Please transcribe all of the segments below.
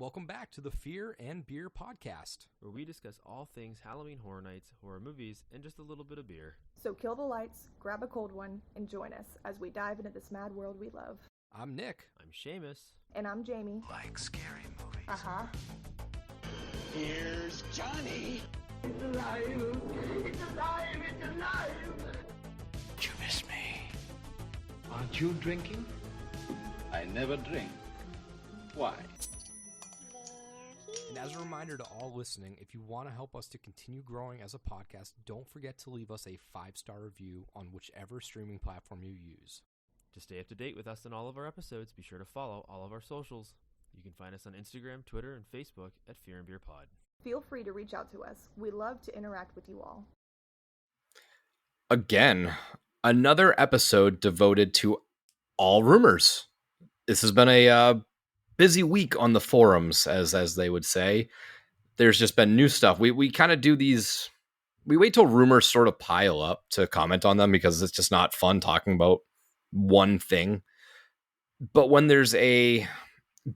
Welcome back to the Fear and Beer podcast, where we discuss all things Halloween Horror Nights, horror movies, and just a little bit of beer. So kill the lights, grab a cold one, and join us as we dive into this mad world we love. I'm Nick. I'm Seamus. And I'm Jamie. Like scary movies. Uh-huh. Here's Johnny. It's alive! It's alive! It's alive! You miss me. Aren't you drinking? I never drink. Why? And as a reminder to all listening, if you want to help us to continue growing as a podcast, don't forget to leave us a 5-star review on whichever streaming platform you use. To stay up to date with us and all of our episodes, be sure to follow all of our socials. You can find us on Instagram, Twitter, and Facebook at Fear and Beer Pod. Feel free to reach out to us. We love to interact with you all. Again, another episode devoted to all rumors. This has been a busy week on the forums, as they would say. There's just been new stuff. We kind of do these. We wait till rumors sort of pile up to comment on them because it's just not fun talking about one thing. But when there's a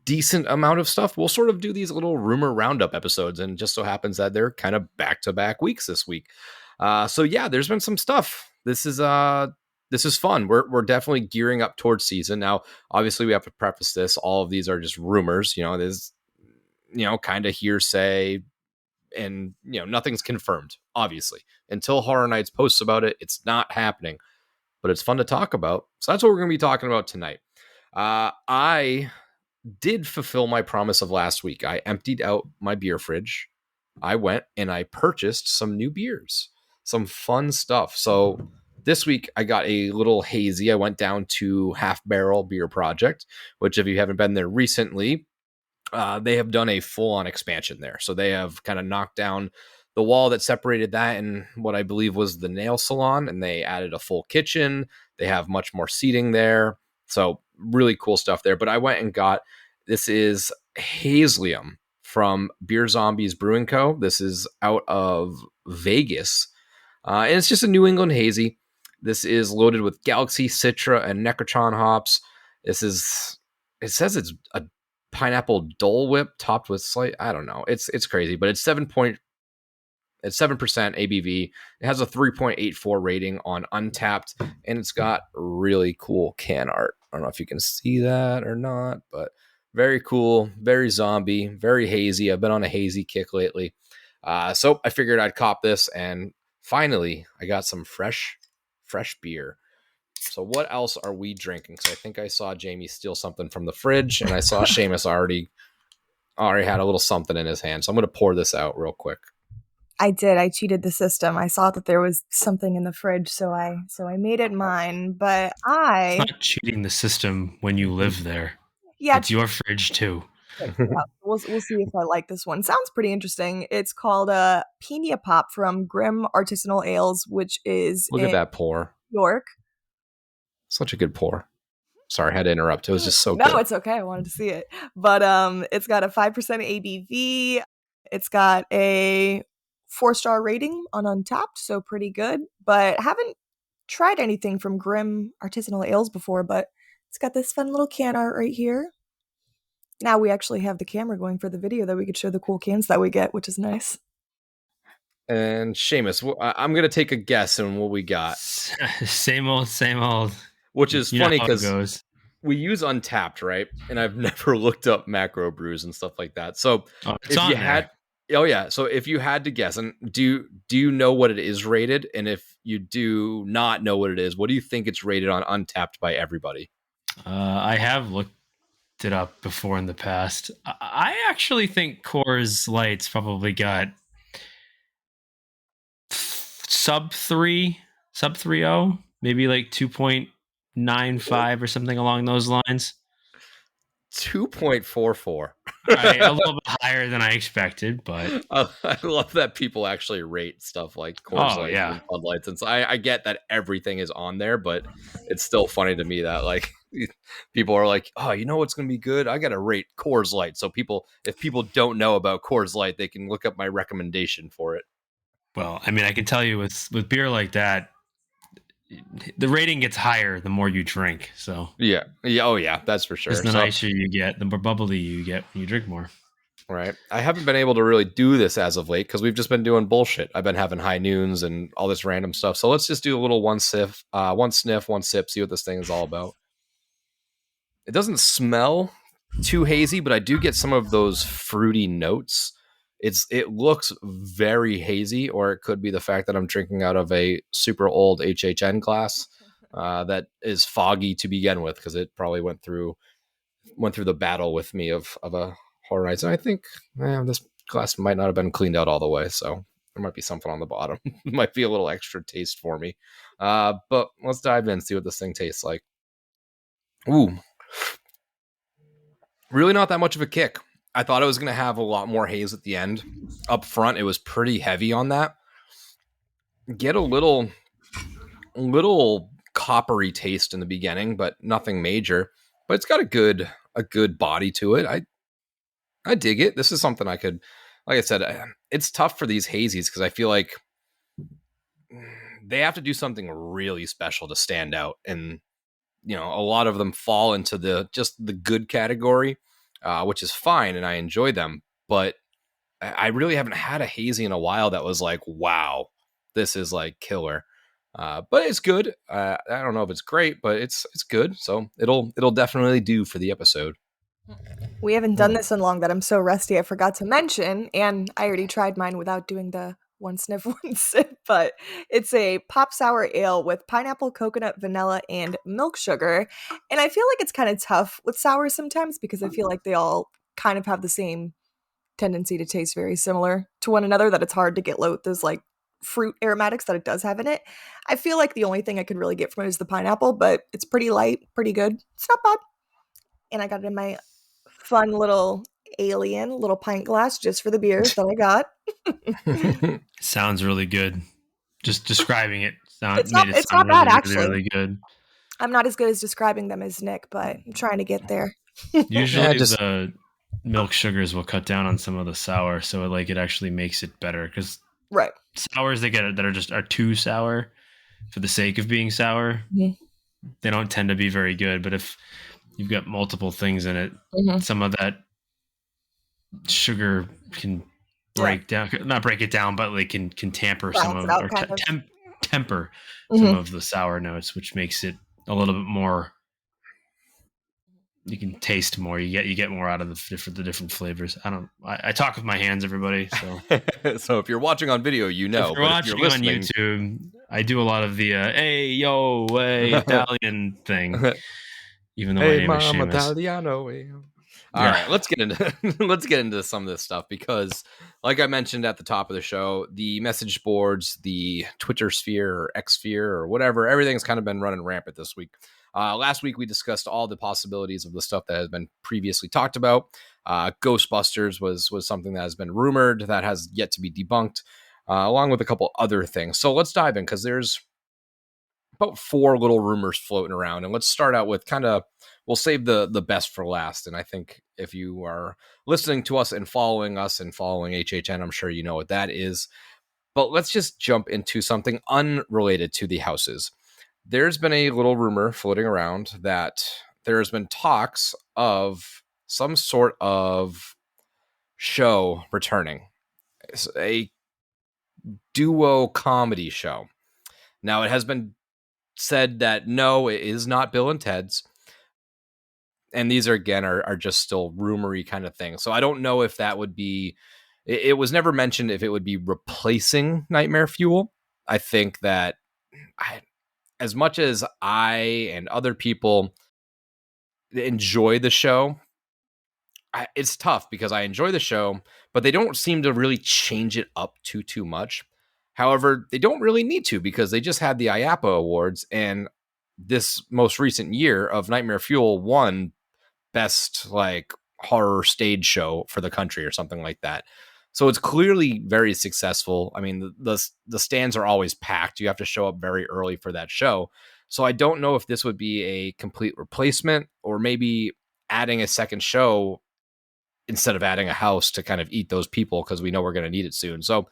decent amount of stuff, we'll sort of do these little rumor roundup episodes, and it just so happens that they're kind of back-to-back weeks this week. So yeah, there's been some stuff. This is fun. We're definitely gearing up towards season. Now, obviously we have to preface this. All of these are just rumors, there's, kind of hearsay, and, nothing's confirmed, obviously. Until Horror Nights posts about it, it's not happening, but it's fun to talk about. So that's what we're going to be talking about tonight. I did fulfill my promise of last week. I emptied out my beer fridge. I went and I purchased some new beers, some fun stuff. So this week, I got a little hazy. I went down to Half Barrel Beer Project, which if you haven't been there recently, they have done a full-on expansion there. So they have kind of knocked down the wall that separated that and what I believe was the nail salon, and they added a full kitchen. They have much more seating there. So really cool stuff there. But I went and got, this is Hazelium from Beer Zombies Brewing Co. This is out of Vegas. And it's just a New England hazy. This is loaded with Galaxy, Citra, and Necrotron hops. It says it's a pineapple Dole Whip topped with I don't know. It's crazy, but it's 7% ABV. It has a 3.84 rating on Untapped, and it's got really cool can art. I don't know if you can see that or not, but very cool, very zombie, very hazy. I've been on a hazy kick lately. So I figured I'd cop this, and finally I got some fresh beer. So what else are we drinking? So I think I saw Jamie steal something from the fridge, and I saw Seamus already had a little something in his hand. So I'm going to pour this out real quick. I did. I cheated the system. I saw that there was something in the fridge, so I made it mine. But It's not cheating the system when you live there. Yeah, it's your fridge too. Yeah, we'll see if I like this one. Sounds pretty interesting. It's called Pina Pop from Grim Artisanal Ales, which is Look at that pour. York. Such a good pour. Sorry, I had to interrupt. It was just so good. No, good. It's okay. I wanted to see it. But it's got a 5% ABV. It's got a 4-star rating on Untapped, so pretty good. But haven't tried anything from Grim Artisanal Ales before, but it's got this fun little can art right here. Now we actually have the camera going for the video that we could show the cool cans that we get, which is nice. And Seamus, I'm going to take a guess on what we got. Same old. Which is funny because we use Untapped, right? And I've never looked up macro brews and stuff like that. So so if you had to guess, and do you know what it is rated? And if you do not know what it is, what do you think it's rated on Untapped by everybody? I have looked it up before in the past. I actually think Coors Light's probably got sub 3.0, maybe like 2.95 or something along those lines. 2.44. Right, a little bit higher than I expected, but I love that people actually rate stuff like Coors Light and Bud Lights. And so I get that everything is on there, but it's still funny to me that like people are like, oh, you know what's going to be good? I got to rate Coors Light. So if people don't know about Coors Light, they can look up my recommendation for it. Well, I mean, I can tell you with beer like that, the rating gets higher the more you drink. So yeah, oh yeah, that's for sure. The nicer you get, the more bubbly you get when you drink more. Right. I haven't been able to really do this as of late because we've just been doing bullshit. I've been having high noons and all this random stuff. So let's just do a little one sniff, one sip, see what this thing is all about. It doesn't smell too hazy, but I do get some of those fruity notes. It looks very hazy, or it could be the fact that I'm drinking out of a super old HHN glass that is foggy to begin with because it probably went through the battle with me of a Horror Nights. And I think this glass might not have been cleaned out all the way, so there might be something on the bottom. Might be a little extra taste for me. But let's dive in and see what this thing tastes like. Ooh. Really not that much of a kick. I thought it was going to have a lot more haze at the end. Up front, it was pretty heavy on that. Get a little coppery taste in the beginning, but nothing major. But it's got a good body to it. I dig it. This is something I could, like I said, it's tough for these hazies because I feel like they have to do something really special to stand out. And, a lot of them fall into the good category, which is fine. And I enjoy them, but I really haven't had a hazy in a while that was like, wow, this is like killer. But it's good. I don't know if it's great, but it's good. So it'll definitely do for the episode. We haven't done this in long that I'm so rusty I forgot to mention, and I already tried mine without doing the one sniff, one sip, but it's a pop sour ale with pineapple, coconut, vanilla, and milk sugar. And I feel like it's kind of tough with sours sometimes because I feel like they all kind of have the same tendency to taste very similar to one another, that it's hard to get those like fruit aromatics that it does have in it. I feel like the only thing I could really get from it is the pineapple, but it's pretty light, pretty good. It's not bad. And I got it in my fun little pint glass just for the beers that I got. Sounds really good. Just describing it It's not bad, actually. Really good. I'm not as good as describing them as Nick, but I'm trying to get there. Usually the milk sugars will cut down on some of the sour, so it actually makes it better, because right, sours that are too sour for the sake of being sour, they don't tend to be very good. But if you've got multiple things in it, some of that sugar can not break it down, but can tamper some of, or temper some of the sour notes, which makes it a little bit more. You can taste more. You get more out of the different flavors. I talk with my hands, everybody. So, so if you're watching on video, if you're watching on YouTube, I do a lot of the hey yo hey Italian thing. Even though my name is Seamus. Italiano. All right, let's get into some of this stuff, because, like I mentioned at the top of the show, the message boards, the Twitter sphere or X sphere or whatever, everything's kind of been running rampant this week. Last week, we discussed all the possibilities of the stuff that has been previously talked about. Ghostbusters was something that has been rumored that has yet to be debunked, along with a couple other things. So let's dive in, because there's about 4 little rumors floating around. And let's start out with we'll save the best for last. And I think if you are listening to us and following HHN, I'm sure you know what that is. But let's just jump into something unrelated to the houses. There's been a little rumor floating around that there's been talks of some sort of show returning. It's a duo comedy show. Now, it has been said that no, it is not Bill and Ted's. And these are just still rumory kind of things. So I don't know if that would be, it was never mentioned if it would be replacing Nightmare Fuel. I think that as much as I and other people enjoy the show, it's tough because I enjoy the show, but they don't seem to really change it up too much. However, they don't really need to, because they just had the IAPA Awards, and this most recent year of Nightmare Fuel won best horror stage show for the country or something like that. So it's clearly very successful. I mean, the stands are always packed. You have to show up very early for that show. So I don't know if this would be a complete replacement, or maybe adding a second show instead of adding a house to kind of eat those people, because we know we're going to need it soon. So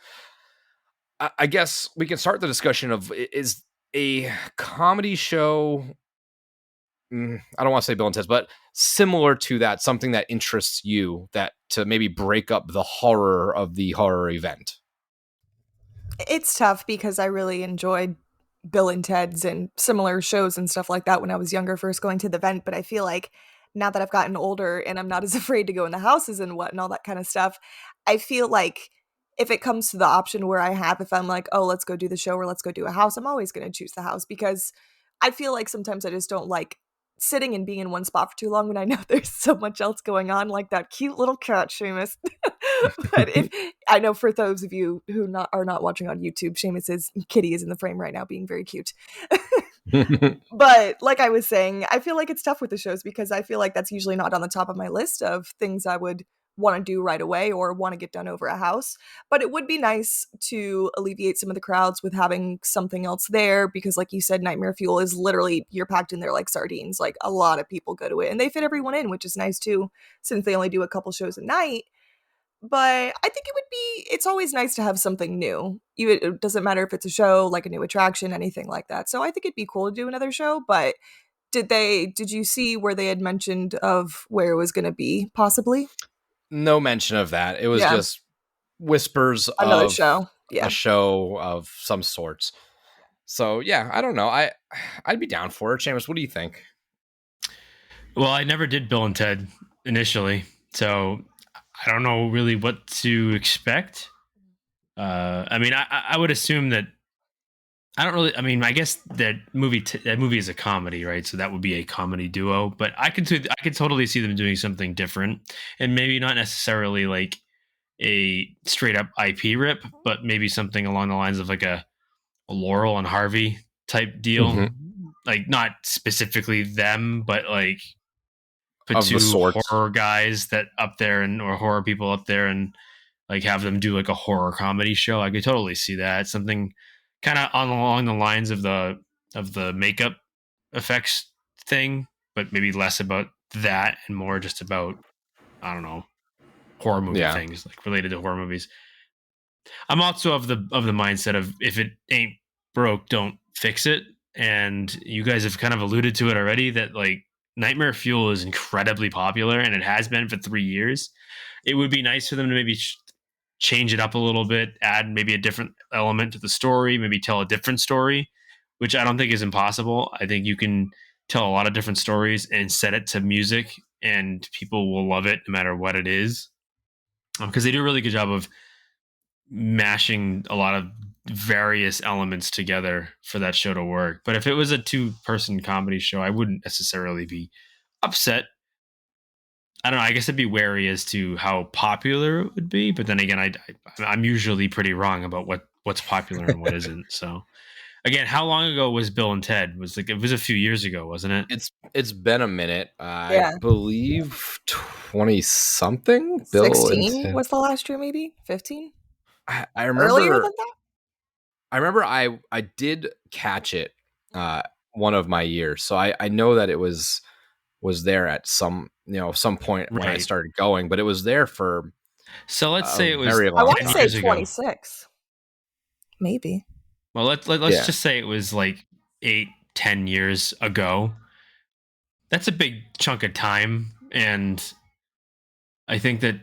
I guess we can start the discussion of, is a comedy show I don't want to say Bill and Ted's, but similar to that, something that interests you, that to maybe break up the horror of the horror event? It's tough because I really enjoyed Bill and Ted's and similar shows and stuff like that when I was younger, first going to the event. But I feel like now that I've gotten older and I'm not as afraid to go in the houses and what and all that kind of stuff, I feel like if it comes to the option where if I'm like, oh, let's go do the show or let's go do a house, I'm always going to choose the house because I feel like sometimes I just don't like sitting and being in one spot for too long when I know there's so much else going on, like that cute little cat, Seamus. But if I know for those of you who are not watching on YouTube, Seamus's kitty is in the frame right now being very cute. But like I was saying, I feel like it's tough with the shows because I feel like that's usually not on the top of my list of things I would want to do right away or want to get done over a house. But it would be nice to alleviate some of the crowds with having something else there because like you said, Nightmare Fuel is literally, you're packed in there like sardines. Like a lot of people go to it and they fit everyone in, which is nice too, since they only do a couple shows a night. But I think it's always nice to have something new. It doesn't matter if it's a show, like a new attraction, anything like that. So I think it'd be cool to do another show, but did you see where they had mentioned of where it was going to be possibly? No mention of that. It was Yeah. just whispers Another of show. Yeah. a show of some sorts. So yeah, I don't know. I'd be down for it. Seamus, what do you think? Well, I never did Bill and Ted initially, so I don't know really what to expect. I mean, I would assume that I don't really. I mean, I guess that movie is a comedy, right? So that would be a comedy duo. But I could totally see them doing something different, and maybe not necessarily like a straight up IP rip, but maybe something along the lines of like a Laurel and Harvey type deal. Mm-hmm. Like not specifically them, but like put Of the two sorts. horror guys that up there or horror people up there and like have them do like a horror comedy show. I could totally see that. Something kind of along the lines of the makeup effects thing, but maybe less about that and more just about, I don't know, horror movie things like related to horror movies. I'm also of the mindset of if it ain't broke, don't fix it. And you guys have kind of alluded to it already that like Nightmare Fuel is incredibly popular and it has been for 3 years. It would be nice for them to maybe change it up a little bit, add maybe a different element to the story, maybe tell a different story, which I don't think is impossible. I think you can tell a lot of different stories and set it to music and people will love it no matter what it is. Because they do a really good job of mashing a lot of various elements together for that show to work. But if it was a 2-person comedy show, I wouldn't necessarily be upset. I don't know. I guess I'd be wary as to how popular it would be. But then again, I'm usually pretty wrong about what's popular and what isn't. So again, how long ago was Bill and Ted? It was a few years ago, wasn't it? It's been a minute. I believe 20 something. 16 was the last year, maybe 15. I remember earlier than that. I remember I did catch it one of my years, so I know that it was there at some point when I started going, but it was there for. So let's say it was. I want to say 26, maybe. Well, let's just say it was like 8-10 years ago. That's a big chunk of time, and I think that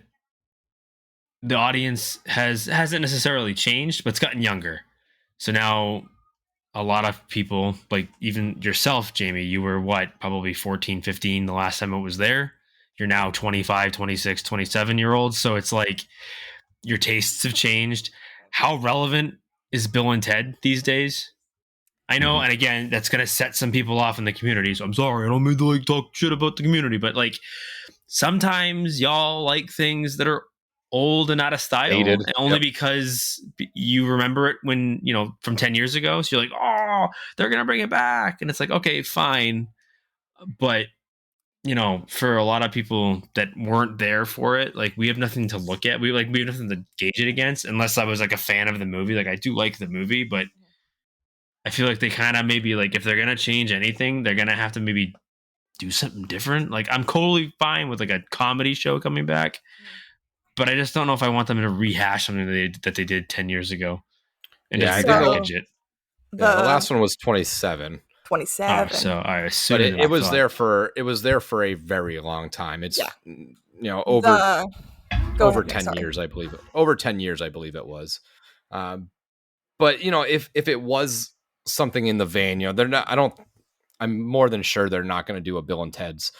the audience hasn't necessarily changed, but it's gotten younger. So now a lot of people, like even yourself, Jamie, you were probably 14, 15 the last time it was there. You're now 25, 26, 27-year-olds. So it's like your tastes have changed. How relevant is Bill and Ted these days? I know, and again, that's going to set some people off in the community. So I'm sorry, I don't mean to like talk shit about the community, but like sometimes y'all like things that are old and out of style, only because you remember it when, from 10 years ago. So you're like, oh, they're going to bring it back. And it's like, okay, fine. But, for a lot of people that weren't there for it, like we have nothing to look at. We have nothing to gauge it against, unless I was like a fan of the movie. Like I do like the movie, but I feel like they kind of maybe like if they're going to change anything, they're going to have to maybe do something different. Like I'm totally fine with like a comedy show coming back. But I just don't know if I want them to rehash something that they did 10 years ago. And I package it. The last one was 27. 27. So all right, But sooner than it I was thought. there for a very long time. It's Yeah. over Go over ahead, Nick, 10 sorry. years, I believe. Over 10 years, I believe it was. But if it was something in the vein, they're not. I'm more than sure they're not going to do a Bill and Ted's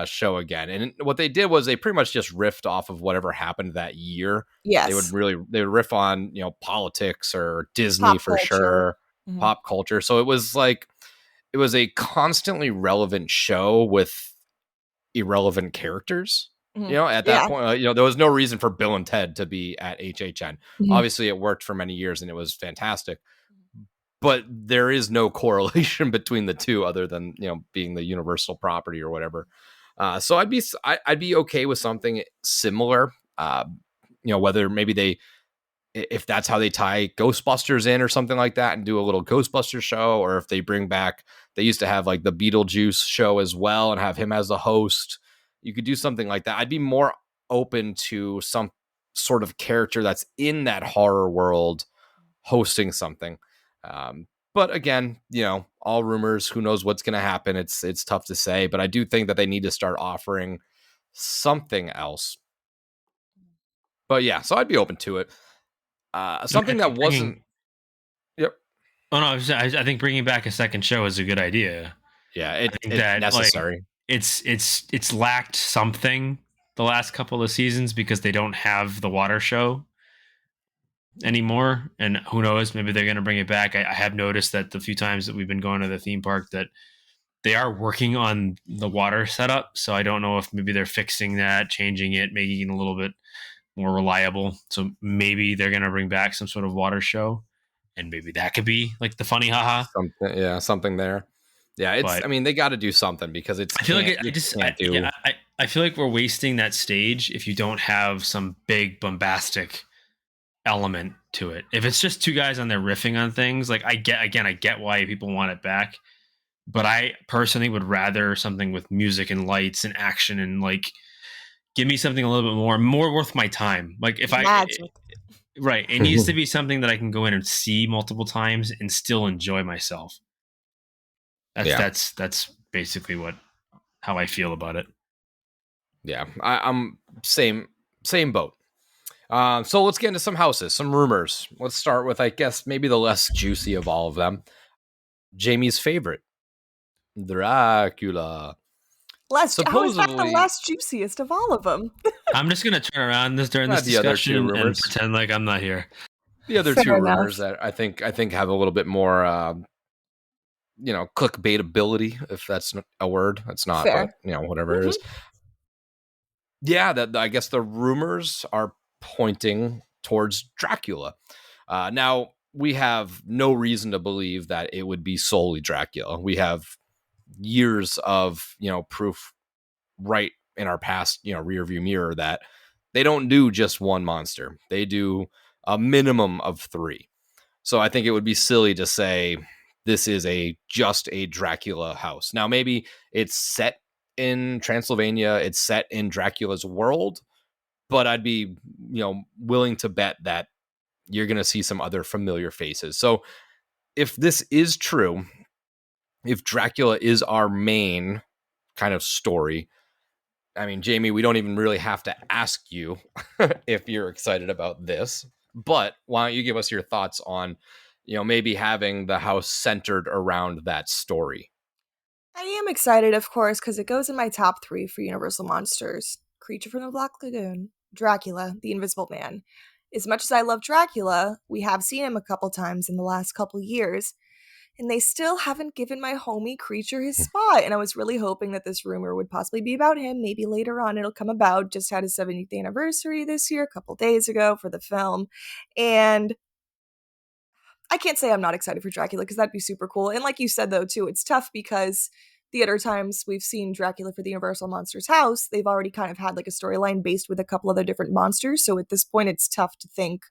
show again. And what they did was they pretty much just riffed off of whatever happened that year. Yes. They would riff on politics or Disney Pop for culture. sure, Mhm. pop culture. So it was a constantly relevant show with irrelevant characters. At that point, there was no reason for Bill and Ted to be at HHN. Obviously, it worked for many years and it was fantastic. But there is no correlation between the two other than, being the Universal property or whatever. So I'd be okay with something similar. Whether maybe if that's how they tie Ghostbusters in or something like that and do a little Ghostbusters show, or if they bring back, they used to have like the Beetlejuice show as well and have him as the host. You could do something like that. I'd be more open to some sort of character that's in that horror world hosting something. But again, all rumors, who knows what's going to happen. It's tough to say, but I do think that they need to start offering something else. But yeah, so I'd be open to it. Something that wasn't. Yep. Oh no, I think bringing back a second show is a good idea. Yeah, I think it's that necessary. It's lacked something the last couple of seasons because they don't have the water show anymore, and who knows, maybe they're going to bring it back. I have noticed that the few times that we've been going to the theme park that they are working on the water setup, so I don't know if maybe they're fixing that, changing it, making it a little bit more reliable. So maybe they're going to bring back some sort of water show, and maybe that could be like the funny haha. Something there. Yeah, they got to do something because it's. I feel I feel like we're wasting that stage if you don't have some big bombastic element to it. If it's just two guys on there riffing on things, like I get why people want it back, but I personally would rather something with music and lights and action and like give me something a little bit more worth my time. Like if right, it needs to be something that I can go in and see multiple times and still enjoy myself. That's basically how I feel about it. Yeah, I'm same boat. So let's get into some houses, some rumors. Let's start with, I guess, maybe the less juicy of all of them. Jamie's favorite, Dracula. How is that the less juiciest of all of them? I'm just going to turn around during this discussion and pretend like I'm not here. The other two rumors that I think have a little bit more, clickbaitability, if that's a word. It's not, fair. But, whatever it is. Yeah, I guess the rumors are pointing towards Dracula. Now, we have no reason to believe that it would be solely Dracula. We have years of, proof right in our past, rear view mirror that they don't do just one monster. They do a minimum of 3. So I think it would be silly to say this is just a Dracula house. Now, maybe it's set in Transylvania, it's set in Dracula's world, but I'd be, willing to bet that you're going to see some other familiar faces. So if this is true, if Dracula is our main kind of story, I mean, Jamie, we don't even really have to ask you if you're excited about this, but why don't you give us your thoughts on, maybe having the house centered around that story? I am excited, of course, because it goes in my top 3 for Universal Monsters. Creature from the Black Lagoon, Dracula, the Invisible Man. As much as I love Dracula, we have seen him a couple times in the last couple years, and they still haven't given my homie Creature his spot, and I was really hoping that this rumor would possibly be about him. Maybe later on it'll come about. Just had his 70th anniversary this year, a couple days ago for the film, and I can't say I'm not excited for Dracula because that'd be super cool. And like you said, though, too, it's tough because the other times we've seen Dracula for the Universal Monsters house, they've already kind of had like a storyline based with a couple other different monsters. So at this point, it's tough to think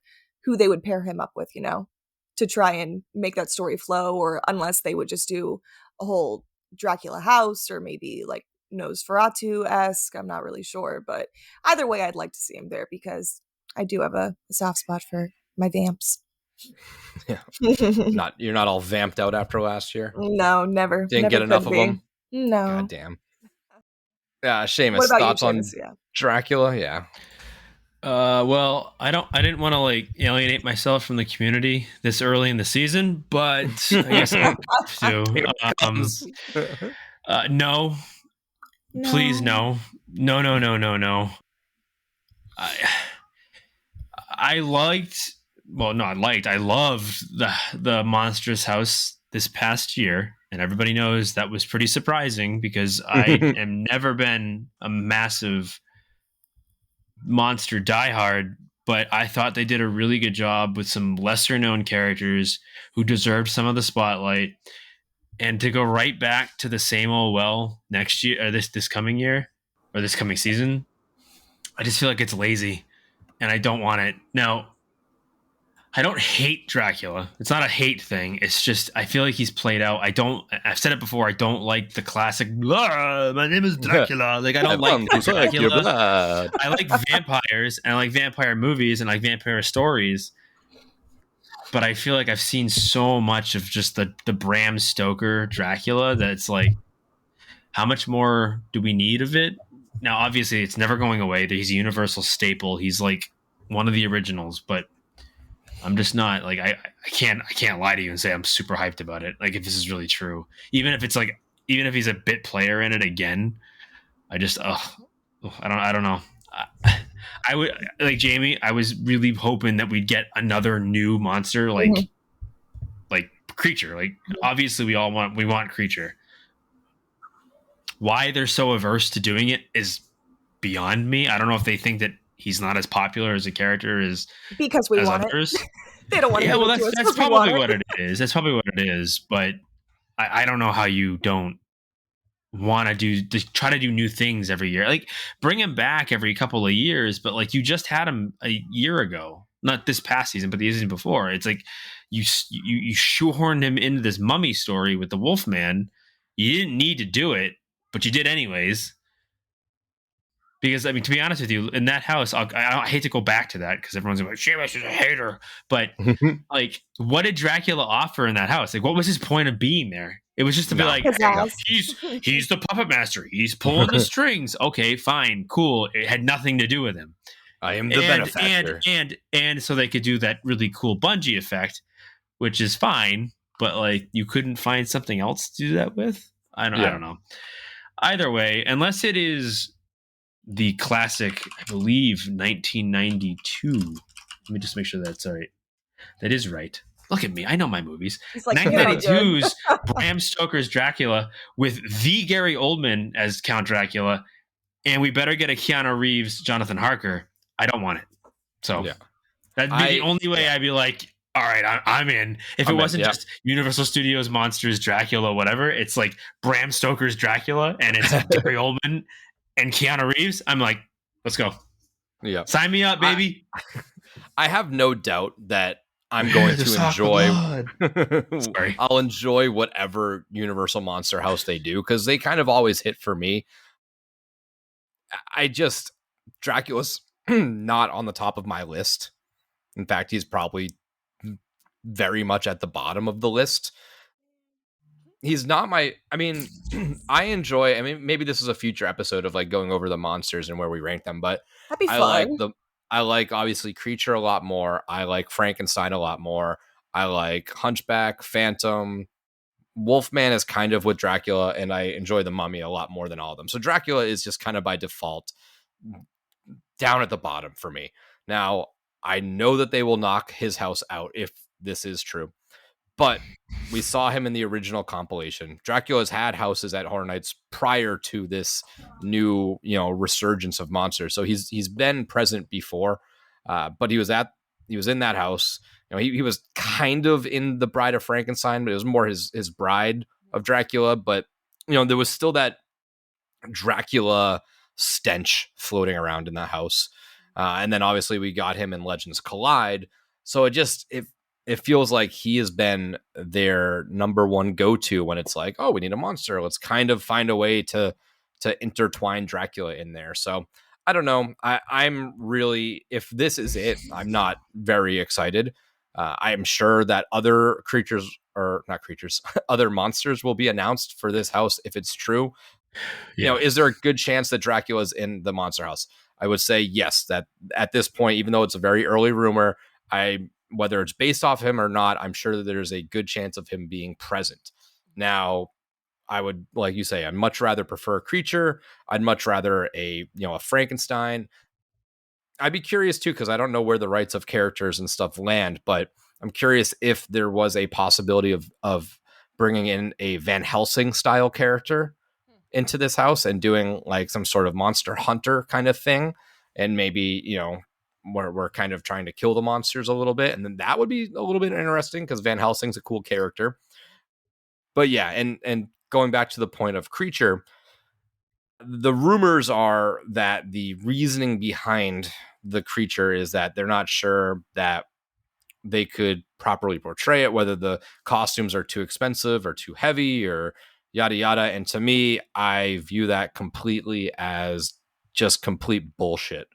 who they would pair him up with, to try and make that story flow, or unless they would just do a whole Dracula house or maybe like Nosferatu-esque. I'm not really sure. But either way, I'd like to see him there because I do have a soft spot for my vamps. You're not all vamped out after last year. No, never. Didn't never get enough could of be. them. No. God damn. Yeah, Seamus, What about you, thoughts on Seamus? Yeah. Dracula? Yeah. Well, I didn't want to like alienate myself from the community this early in the season, but I guess I have to. No, please, no. I liked. Well, no, I loved the Monstrous House this past year, and everybody knows that was pretty surprising because I am never been a massive monster diehard, but I thought they did a really good job with some lesser known characters who deserved some of the spotlight. And to go right back to the same old well next year, or this coming year, or this coming season, I just feel like it's lazy, and I don't want it. Now, I don't hate Dracula. It's not a hate thing. It's just I feel like he's played out. I've said it before. I don't like the classic. My name is Dracula. Like I don't like Dracula. I like vampires and I like vampire movies and like vampire stories. But I feel like I've seen so much of just the Bram Stoker Dracula that it's like, how much more do we need of it? Now, obviously, it's never going away. He's a universal staple. He's like one of the originals, but I'm just not like I can't lie to you and say I'm super hyped about it. Like if this is really true, even if he's a bit player in it again, I just I don't know. I would like Jamie. I was really hoping that we'd get another new monster like Creature. Like obviously we want Creature. Why they're so averse to doing it is beyond me. I don't know if they think that he's not as popular as a character as because we want others. They don't want to. Yeah, well, that's probably what it is. That's probably what it is. But I don't know how you don't want to try to do new things every year. Like bring him back every couple of years, but like you just had him a year ago, not this past season, but the season before. It's like you shoehorned him into this mummy story with the Wolfman. You didn't need to do it, but you did anyways. Because, I mean, to be honest with you, in that house, I hate to go back to that because everyone's like, Seamus is a hater. But, like, what did Dracula offer in that house? Like, what was his point of being there? It was just to be like, he's the puppet master. He's pulling the strings. Okay, fine, cool. It had nothing to do with him. I am the benefactor. And so they could do that really cool bungee effect, which is fine. But, like, you couldn't find something else to do that with? I don't know. Either way, unless it is the classic, I believe, 1992. Let me just make sure that's all right. That is right. Look at me. I know my movies. Like, 1992's Bram Stoker's Dracula with the Gary Oldman as Count Dracula, and we better get a Keanu Reeves, Jonathan Harker. I don't want it. So that'd be the only way I'd be like, all right, I'm in. If it wasn't just Universal Studios Monsters, Dracula, whatever, it's like Bram Stoker's Dracula, and it's Gary Oldman and Keanu Reeves, I'm like, let's go. Yeah. Sign me up, baby. I have no doubt that I'm going to enjoy. Sorry. I'll enjoy whatever Universal Monster House they do because they kind of always hit for me. Dracula's not on the top of my list. In fact, he's probably very much at the bottom of the list. He's not I enjoy, maybe this is a future episode of like going over the monsters and where we rank them, but that'd be fun. I like obviously Creature a lot more. I like Frankenstein a lot more. I like Hunchback, Phantom. Wolfman is kind of with Dracula, and I enjoy the Mummy a lot more than all of them. So Dracula is just kind of by default down at the bottom for me. Now, I know that they will knock his house out if this is true. But we saw him in the original compilation. Dracula's had houses at Horror Nights prior to this new, resurgence of monsters. So he's been present before, but he was in that house. He was kind of in The Bride of Frankenstein, but it was more his bride of Dracula. But there was still that Dracula stench floating around in that house. And then obviously we got him in Legends Collide. So it feels like he has been their number one go-to when it's like, oh, we need a monster. Let's kind of find a way to intertwine Dracula in there. So I don't know. I'm really, if this is it, I'm not very excited. I am sure that other creatures, or not creatures, other monsters will be announced for this house if it's true. Yeah. Is there a good chance that Dracula's in the monster house? I would say yes, that at this point, even though it's a very early rumor, whether it's based off him or not, I'm sure that there's a good chance of him being present. Now, I would, like you say, I'd much rather prefer a creature. I'd much rather a Frankenstein. I'd be curious too, because I don't know where the rights of characters and stuff land, but I'm curious if there was a possibility of bringing in a Van Helsing style character into this house and doing like some sort of monster hunter kind of thing. And maybe, we're kind of trying to kill the monsters a little bit. And then that would be a little bit interesting because Van Helsing's a cool character. But yeah, and going back to the point of creature, the rumors are that the reasoning behind the creature is that they're not sure that they could properly portray it, whether the costumes are too expensive or too heavy or yada yada. And to me, I view that completely as just complete bullshit.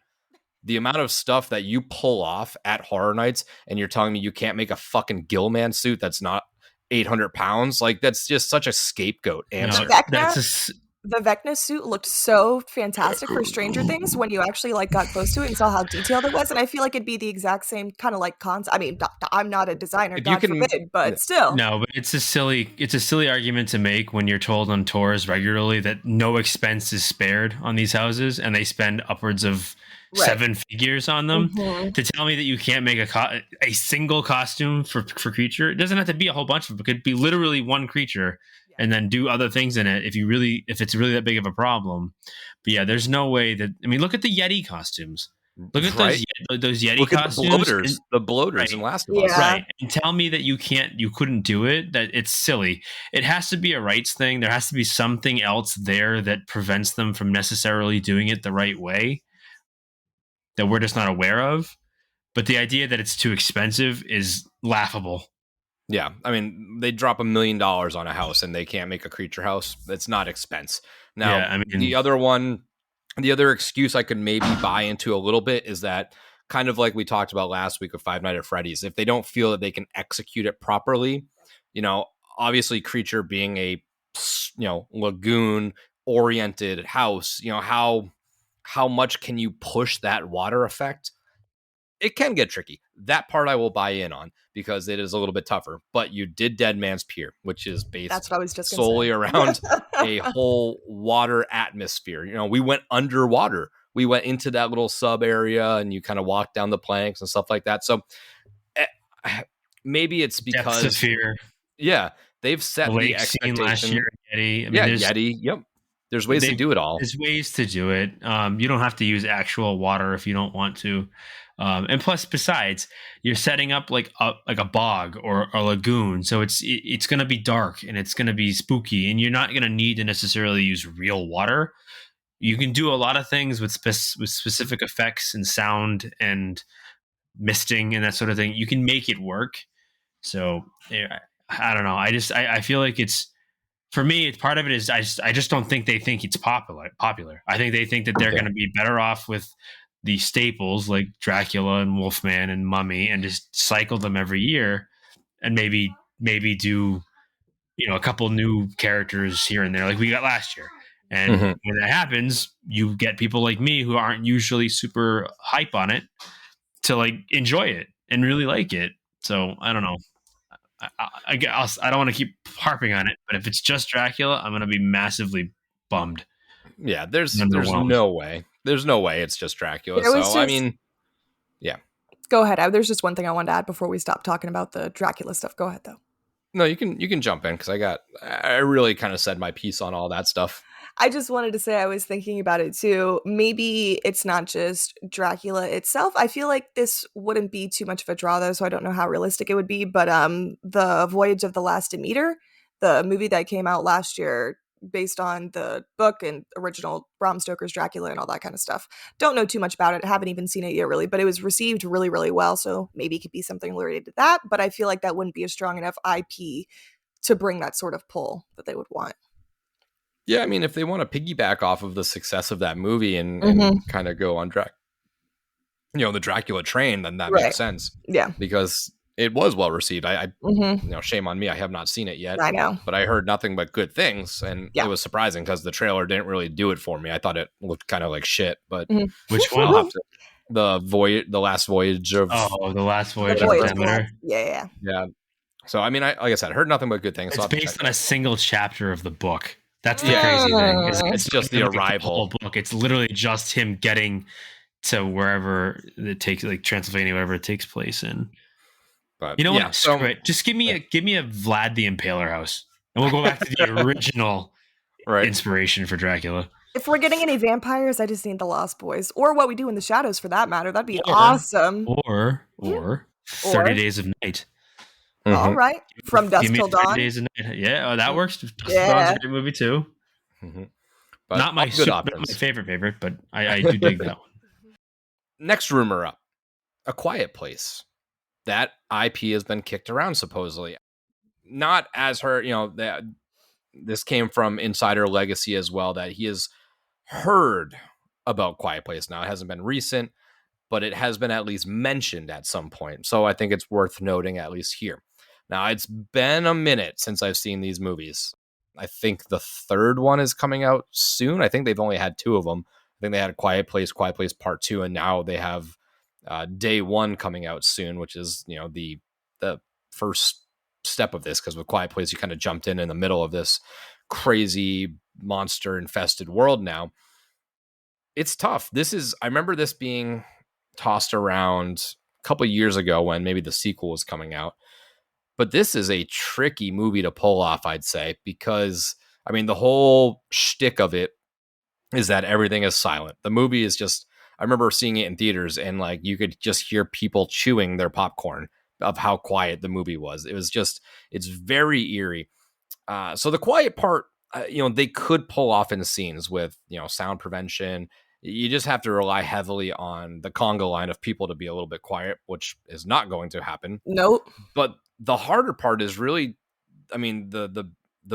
The amount of stuff that you pull off at Horror Nights, and you're telling me you can't make a fucking Gillman suit that's not 800 pounds, like that's just such a scapegoat answer. The Vecna suit looked so fantastic for Stranger Things when you actually like got close to it and saw how detailed it was, and I feel like it'd be the exact same kind of like concept. I mean, I'm not a designer, God forbid, but still. No, but it's a silly argument to make when you're told on tours regularly that no expense is spared on these houses, and they spend upwards of 7 figures on them. Mm-hmm. To tell me that you can't make a single costume for creature, it doesn't have to be a whole bunch of them. It could be literally one creature. And then do other things in it if it's really that big of a problem. But yeah, there's no way that. I mean, look at the Yeti costumes. Look at those Yeti look costumes. At the bloaters in Last of Us. Right. And tell me that you couldn't do it. That it's silly. It has to be a rights thing. There has to be something else there that prevents them from necessarily doing it the right way that we're just not aware of. But the idea that it's too expensive is laughable. Yeah, I mean, they drop $1 million on a house and they can't make a creature house. That's not expense. Now, yeah, I mean, the other excuse I could maybe buy into a little bit is that kind of like we talked about last week with Five Nights at Freddy's. If they don't feel that they can execute it properly, obviously creature being a, lagoon oriented house, how much can you push that water effect? It can get tricky. That part I will buy in on because it is a little bit tougher. But you did Dead Man's Pier, which is based That's what I was just solely around a whole water atmosphere. We went underwater. We went into that little sub area and you kind of walked down the planks and stuff like that. So maybe it's because Depths of Fear. Yeah, they've set the expectation. Last year, Yeti. Yeti. Yep. There's ways to do it all. There's ways to do it. You don't have to use actual water if you don't want to. And plus, besides, you're setting up like a bog or a lagoon, so it's going to be dark and it's going to be spooky, and you're not going to need to necessarily use real water. You can do a lot of things with specific effects and sound and misting and that sort of thing. You can make it work. So I don't know. I feel like it's. For me, part of it is I just don't think they think it's popular. I think they think that they're going to be better off with the staples like Dracula and Wolfman and Mummy and just cycle them every year and maybe do a couple new characters here and there like we got last year. And when that happens, you get people like me who aren't usually super hype on it to like enjoy it and really like it. So I don't know. I don't want to keep harping on it, but if it's just Dracula, I'm going to be massively bummed. Yeah, there's no way. There's no way it's just Dracula. I mean, yeah. Go ahead. There's just one thing I wanted to add before we stop talking about the Dracula stuff. Go ahead, though. No, you can jump in because I really kind of said my piece on all that stuff. I just wanted to say I was thinking about it too. Maybe it's not just Dracula itself. I feel like this wouldn't be too much of a draw though, so I don't know how realistic it would be. But the Voyage of the Last Demeter, the movie that came out last year based on the book and original Bram Stoker's Dracula and all that kind of stuff. Don't know too much about it. Haven't even seen it yet really, but it was received really, really well. So maybe it could be something related to that. But I feel like that wouldn't be a strong enough IP to bring that sort of pull that they would want. Yeah, I mean, if they want to piggyback off of the success of that movie and kind of go on the Dracula train, then that makes sense. Yeah. Because it was well received. I Mm-hmm. shame on me. I have not seen it yet, I know. but I heard nothing but good things, and Yeah. it was surprising because the trailer didn't really do it for me. I thought it looked kind of like shit, but Mhm. Which I'll one? have to the last voyage of Oh, the last voyage The of voyage Demeter. back. Yeah. yeah. So I mean, like I said, heard nothing but good things. So It's I'll have to based check on a that. single chapter of the book. That's the Yeah. crazy thing. It's just the not like arrival. whole book. It's literally just him getting to wherever it takes, like Transylvania, whatever it takes place in. But You know yeah, what? Screw it. Just give me a Vlad the Impaler house, and we'll go back to the original right. inspiration for Dracula. If we're getting any vampires, I just need the Lost Boys, or What We Do in the Shadows, for that matter. That'd be Or- awesome. Or 30 Or- Days of Night. All Mhm. right, from dusk Give me till 30 dawn. Days of Night. Yeah, that works. Dusk Till Yeah. Dawn's a great movie too. Mhm. But Not my all good not my options. favorite, but I do dig that one. Next rumor up: A Quiet Place. That IP has been kicked around supposedly. Not as her, that this came from Insider Legacy as well, that he has heard about Quiet Place. Now, it hasn't been recent, but it has been at least mentioned at some point. So I think it's worth noting at least here. Now, it's been a minute since I've seen these movies. I think the third one is coming out soon. I think they've only had two of them. I think they had Quiet Place Part 2, and now they have Day 1 coming out soon, which is, the first step of this, because with Quiet Place, you kind of jumped in the middle of this crazy monster infested world now. It's tough. I remember this being tossed around a couple of years ago when maybe the sequel was coming out. But this is a tricky movie to pull off, I'd say, because, I mean, the whole shtick of it is that everything is silent. The movie is just, I remember seeing it in theaters, and like you could just hear people chewing their popcorn of how quiet the movie was. It was just, it's very eerie. So the quiet part, they could pull off in scenes with, sound prevention. You just have to rely heavily on the conga line of people to be a little bit quiet, which is not going to happen. Nope. But the harder part is really, I mean, the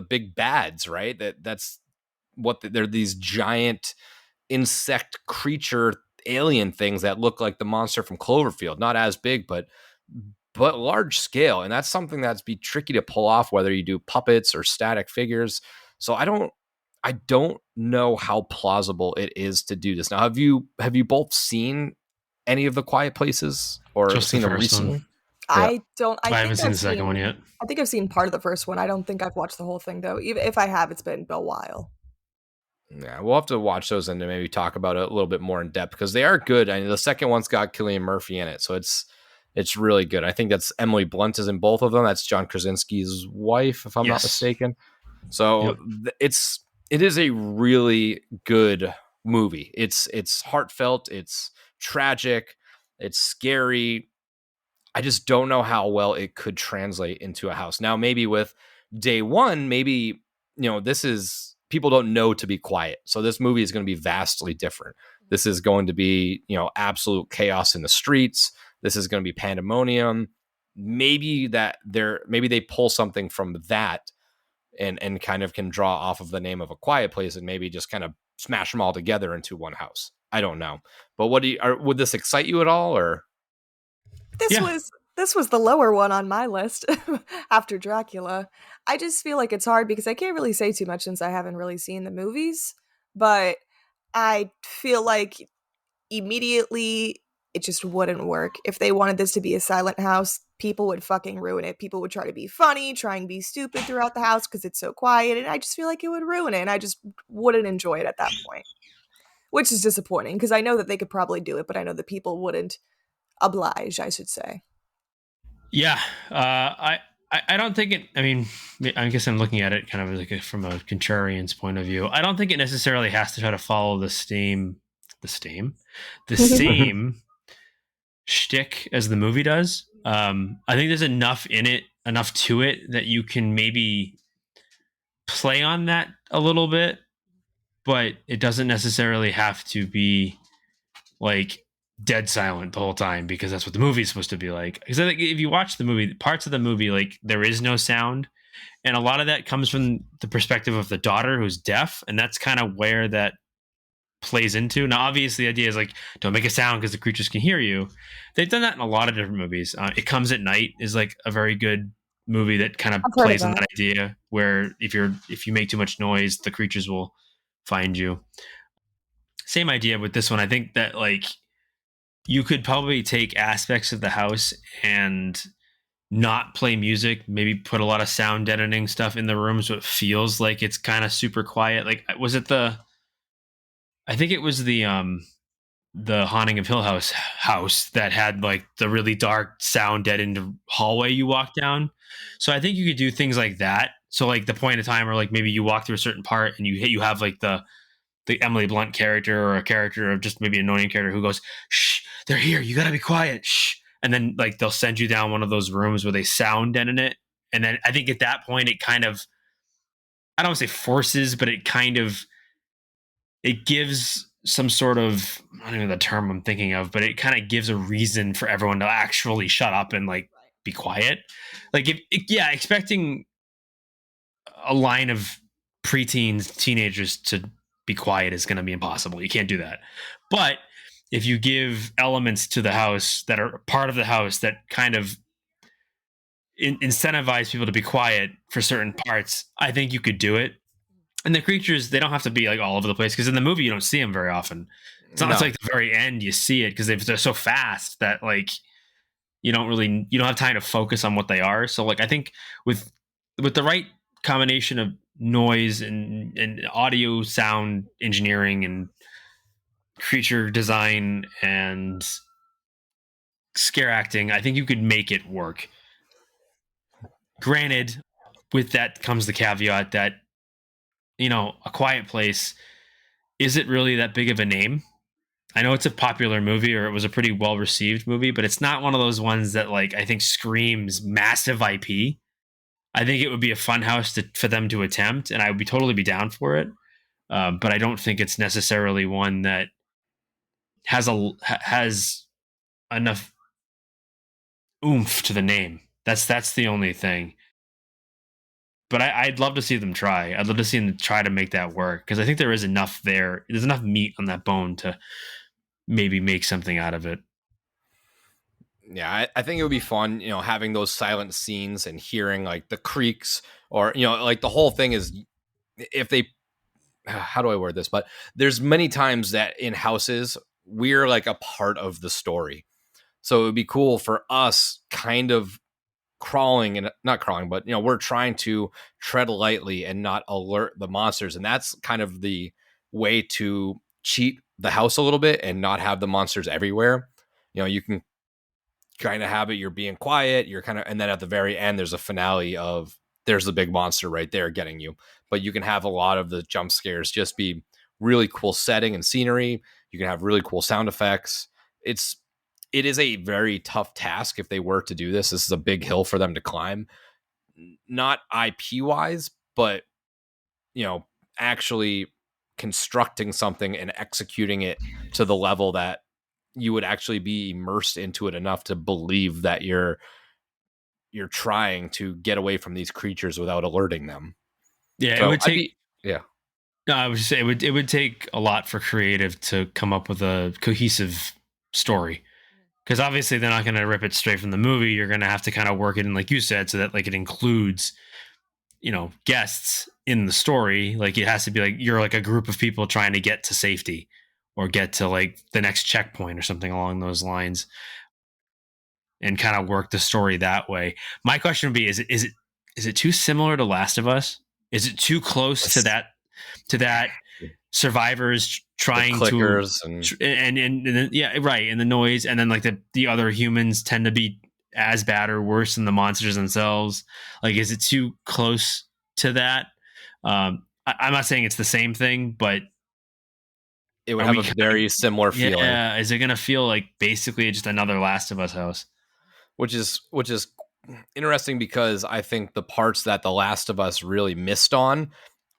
big bads, right? That's what they're, these giant insect creature alien things that look like the monster from Cloverfield. Not as big, but large scale. And that's something that's be tricky to pull off, whether you do puppets or static figures. So I don't know how plausible it is to do this. Now, have you both seen any of the Quiet Places or Just seen the them first one. recently? I don't. I haven't seen the second one yet. I think I've seen part of the first one. I don't think I've watched the whole thing though. Even if I have, it's been a while. Yeah, we'll have to watch those and then maybe talk about it a little bit more in depth, because they are good. I mean, the second one's got Cillian Murphy in it, so it's really good. I think that's Emily Blunt is in both of them. That's John Krasinski's wife, if I'm not Yes. mistaken. So Yep. it is a really good movie. It's heartfelt, it's tragic, it's scary. I just don't know how well it could translate into a house. Now, maybe with Day 1, maybe, this is, people don't know to be quiet. So this movie is going to be vastly different. This is going to be, absolute chaos in the streets. This is going to be pandemonium. Maybe they pull something from that and kind of can draw off of the name of A Quiet Place and maybe just kind of smash them all together into one house. I don't know. But would this excite you at all, or? This was the lower one on my list after Dracula. I just feel like it's hard because I can't really say too much since I haven't really seen the movies, but I feel like immediately it just wouldn't work. If they wanted this to be a silent house, people would fucking ruin it. People would try to be funny, try and be stupid throughout the house because it's so quiet, and I just feel like it would ruin it, and I just wouldn't enjoy it at that point. Which is disappointing because I know that they could probably do it, but I know that people wouldn't oblige, I should say. Yeah, I don't think it. I mean, I guess I'm looking at it kind of like from a contrarian's point of view. I don't think it necessarily has to try to follow the same shtick as the movie does. I think there's enough to it that you can maybe play on that a little bit, but it doesn't necessarily have to be like dead silent the whole time, because that's what the movie is supposed to be like. Because I think if you watch the movie, parts of the movie, like there is no sound, and a lot of that comes from the perspective of the daughter who's deaf, and that's kind of where that plays into. Now, obviously, the idea is like, don't make a sound because the creatures can hear you. They've done that in a lot of different movies. It Comes at Night is like a very good movie that kind of I've heard of plays on that. that idea, where if you make too much noise, the creatures will find you. Same idea with this one. I think that like you could probably take aspects of the house and not play music, maybe put a lot of sound deadening stuff in the room so it feels like it's kind of super quiet. Like, was it I think it was the Haunting of Hill House that had like the really dark sound deadened hallway you walk down. So I think you could do things like that. So like the point of time where like maybe you walk through a certain part and you have like the Emily Blunt character, or a character of just maybe an annoying character who goes, "Shh, they're here. You got to be quiet." Shh. And then like they'll send you down one of those rooms where they sound deaden it. And then I think at that point it kind of, I don't want to say forces, but it gives some sort of, I don't know the term I'm thinking of, but it kind of gives a reason for everyone to actually shut up and like be quiet. Like expecting a line of preteens, teenagers to be quiet is going to be impossible. You can't do that. But if you give elements to the house that are part of the house that kind of incentivize people to be quiet for certain parts, I think you could do it. And the creatures, they don't have to be like all over the place, because in the movie you don't see them very often. It's not like the very end you see it, because they're so fast that like you don't have time to focus on what they are. So like I think with the right combination of noise and audio sound engineering and creature design and scare acting, I think you could make it work. Granted, with that comes the caveat that, A Quiet Place, is it really that big of a name? I know it's a popular movie, or it was a pretty well received movie, but it's not one of those ones that like I think screams massive IP. I think it would be a fun house for them to attempt, and I would totally be down for it. But I don't think it's necessarily one that has enough oomph to the name. That's the only thing. But I'd love to see them try. I'd love to see them try to make that work, because I think there is enough there. There's enough meat on that bone to maybe make something out of it. Yeah, I think it would be fun, having those silent scenes and hearing like the creaks, or, like the whole thing is, if they, how do I word this? But there's many times that in houses, we're like a part of the story. So it would be cool for us kind of crawling, and not crawling, but, we're trying to tread lightly and not alert the monsters. And that's kind of the way to cheat the house a little bit and not have the monsters everywhere. You can kind of have it, you're being quiet, you're kind of, and then at the very end there's a finale of there's the big monster right there getting you. But you can have a lot of the jump scares just be really cool setting and scenery. You can have really cool sound effects. It is a very tough task if they were to do this. This is a big hill for them to climb, not IP wise, but actually constructing something and executing it to the level that you would actually be immersed into it enough to believe that you're trying to get away from these creatures without alerting them. Yeah, so it would take. No, I would just say it would take a lot for creative to come up with a cohesive story, because obviously they're not going to rip it straight from the movie. You're going to have to kind of work it in, like you said, so that like it includes, guests in the story. Like it has to be like you're like a group of people trying to get to safety, or get to like the next checkpoint or something along those lines, and kind of work the story that way. My question would be, is it too similar to Last of Us? Is it too close to that survivors trying to and yeah, right, and the noise, and then like the other humans tend to be as bad or worse than the monsters themselves? Like, is it too close to that? I'm not saying it's the same thing, but it would have a very similar feeling. Yeah, is it going to feel like basically just another Last of Us house? Which is interesting, because I think the parts that The Last of Us really missed on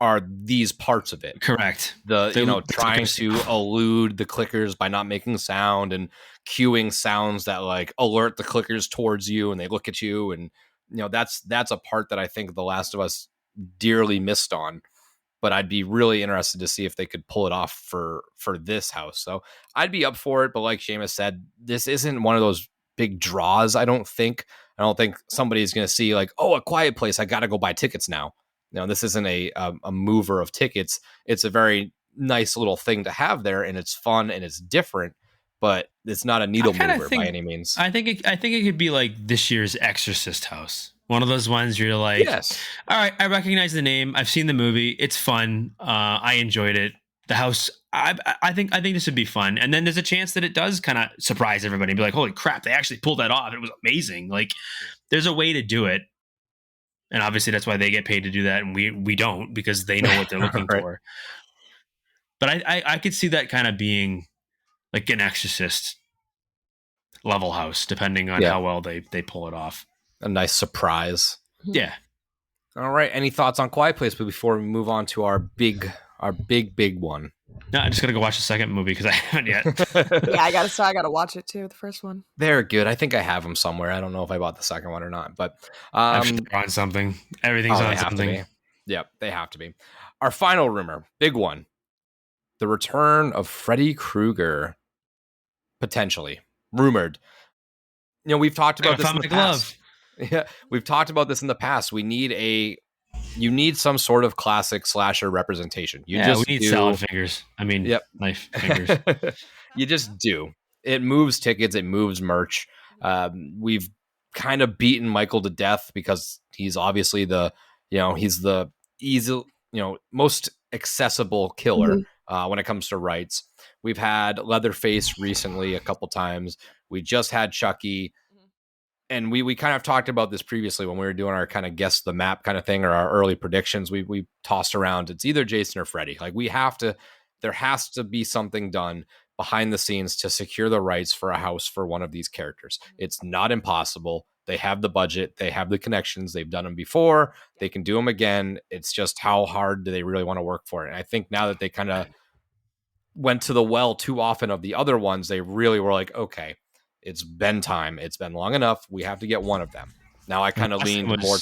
are these parts of it. Correct. Trying to elude the clickers by not making sound, and cueing sounds that like alert the clickers towards you and they look at you. And, that's a part that I think The Last of Us dearly missed on. but I'd be really interested to see if they could pull it off for this house. So I'd be up for it. But like Seamus said, this isn't one of those big draws. I don't think somebody's going to see like, oh, A Quiet Place, I got to go buy tickets now. No, this isn't a mover of tickets. It's a very nice little thing to have there, and it's fun and it's different, but it's not a needle mover by any means. I think it could be like this year's Exorcist house. One of those ones where you're like, yes, all right, I recognize the name. I've seen the movie. It's fun. I enjoyed it. The house, I think this would be fun. And then there's a chance that it does kind of surprise everybody and be like, holy crap, they actually pulled that off. It was amazing. Like, there's a way to do it. And obviously that's why they get paid to do that. And we don't, because they know what they're looking right. for. But I could see that kind of being like an Exorcist level house, depending on how well they pull it off. A nice surprise. Yeah. All right. Any thoughts on Quiet Place before we move on to our big one? No, I just gotta go watch the second movie because I haven't yet. Yeah, I gotta watch it too. The first one. They're good. I think I have them somewhere. I don't know if I bought the second one or not, but I'm sure they're on something. Everything's on something. Yep, they have to be. Our final rumor, big one: the return of Freddy Krueger, potentially rumored. You know, we've talked about this in the past. Yeah, we've talked about this in the past. You need some sort of classic slasher representation. We need salad fingers. I mean, knife fingers. You just do. It moves tickets. It moves merch. We've kind of beaten Michael to death because he's obviously he's the easy, most accessible killer when it comes to rights. We've had Leatherface recently a couple times. We just had Chucky. And we kind of talked about this previously when we were doing our kind of guess the map kind of thing, or our early predictions. We tossed around, it's either Jason or Freddy. Like, there has to be something done behind the scenes to secure the rights for a house for one of these characters. It's not impossible. They have the budget. They have the connections. They've done them before. They can do them again. It's just how hard do they really want to work for it? And I think now that they kind of went to the well too often of the other ones, they really were like, okay, it's been time. It's been long enough. We have to get one of them. Now I kind of lean more.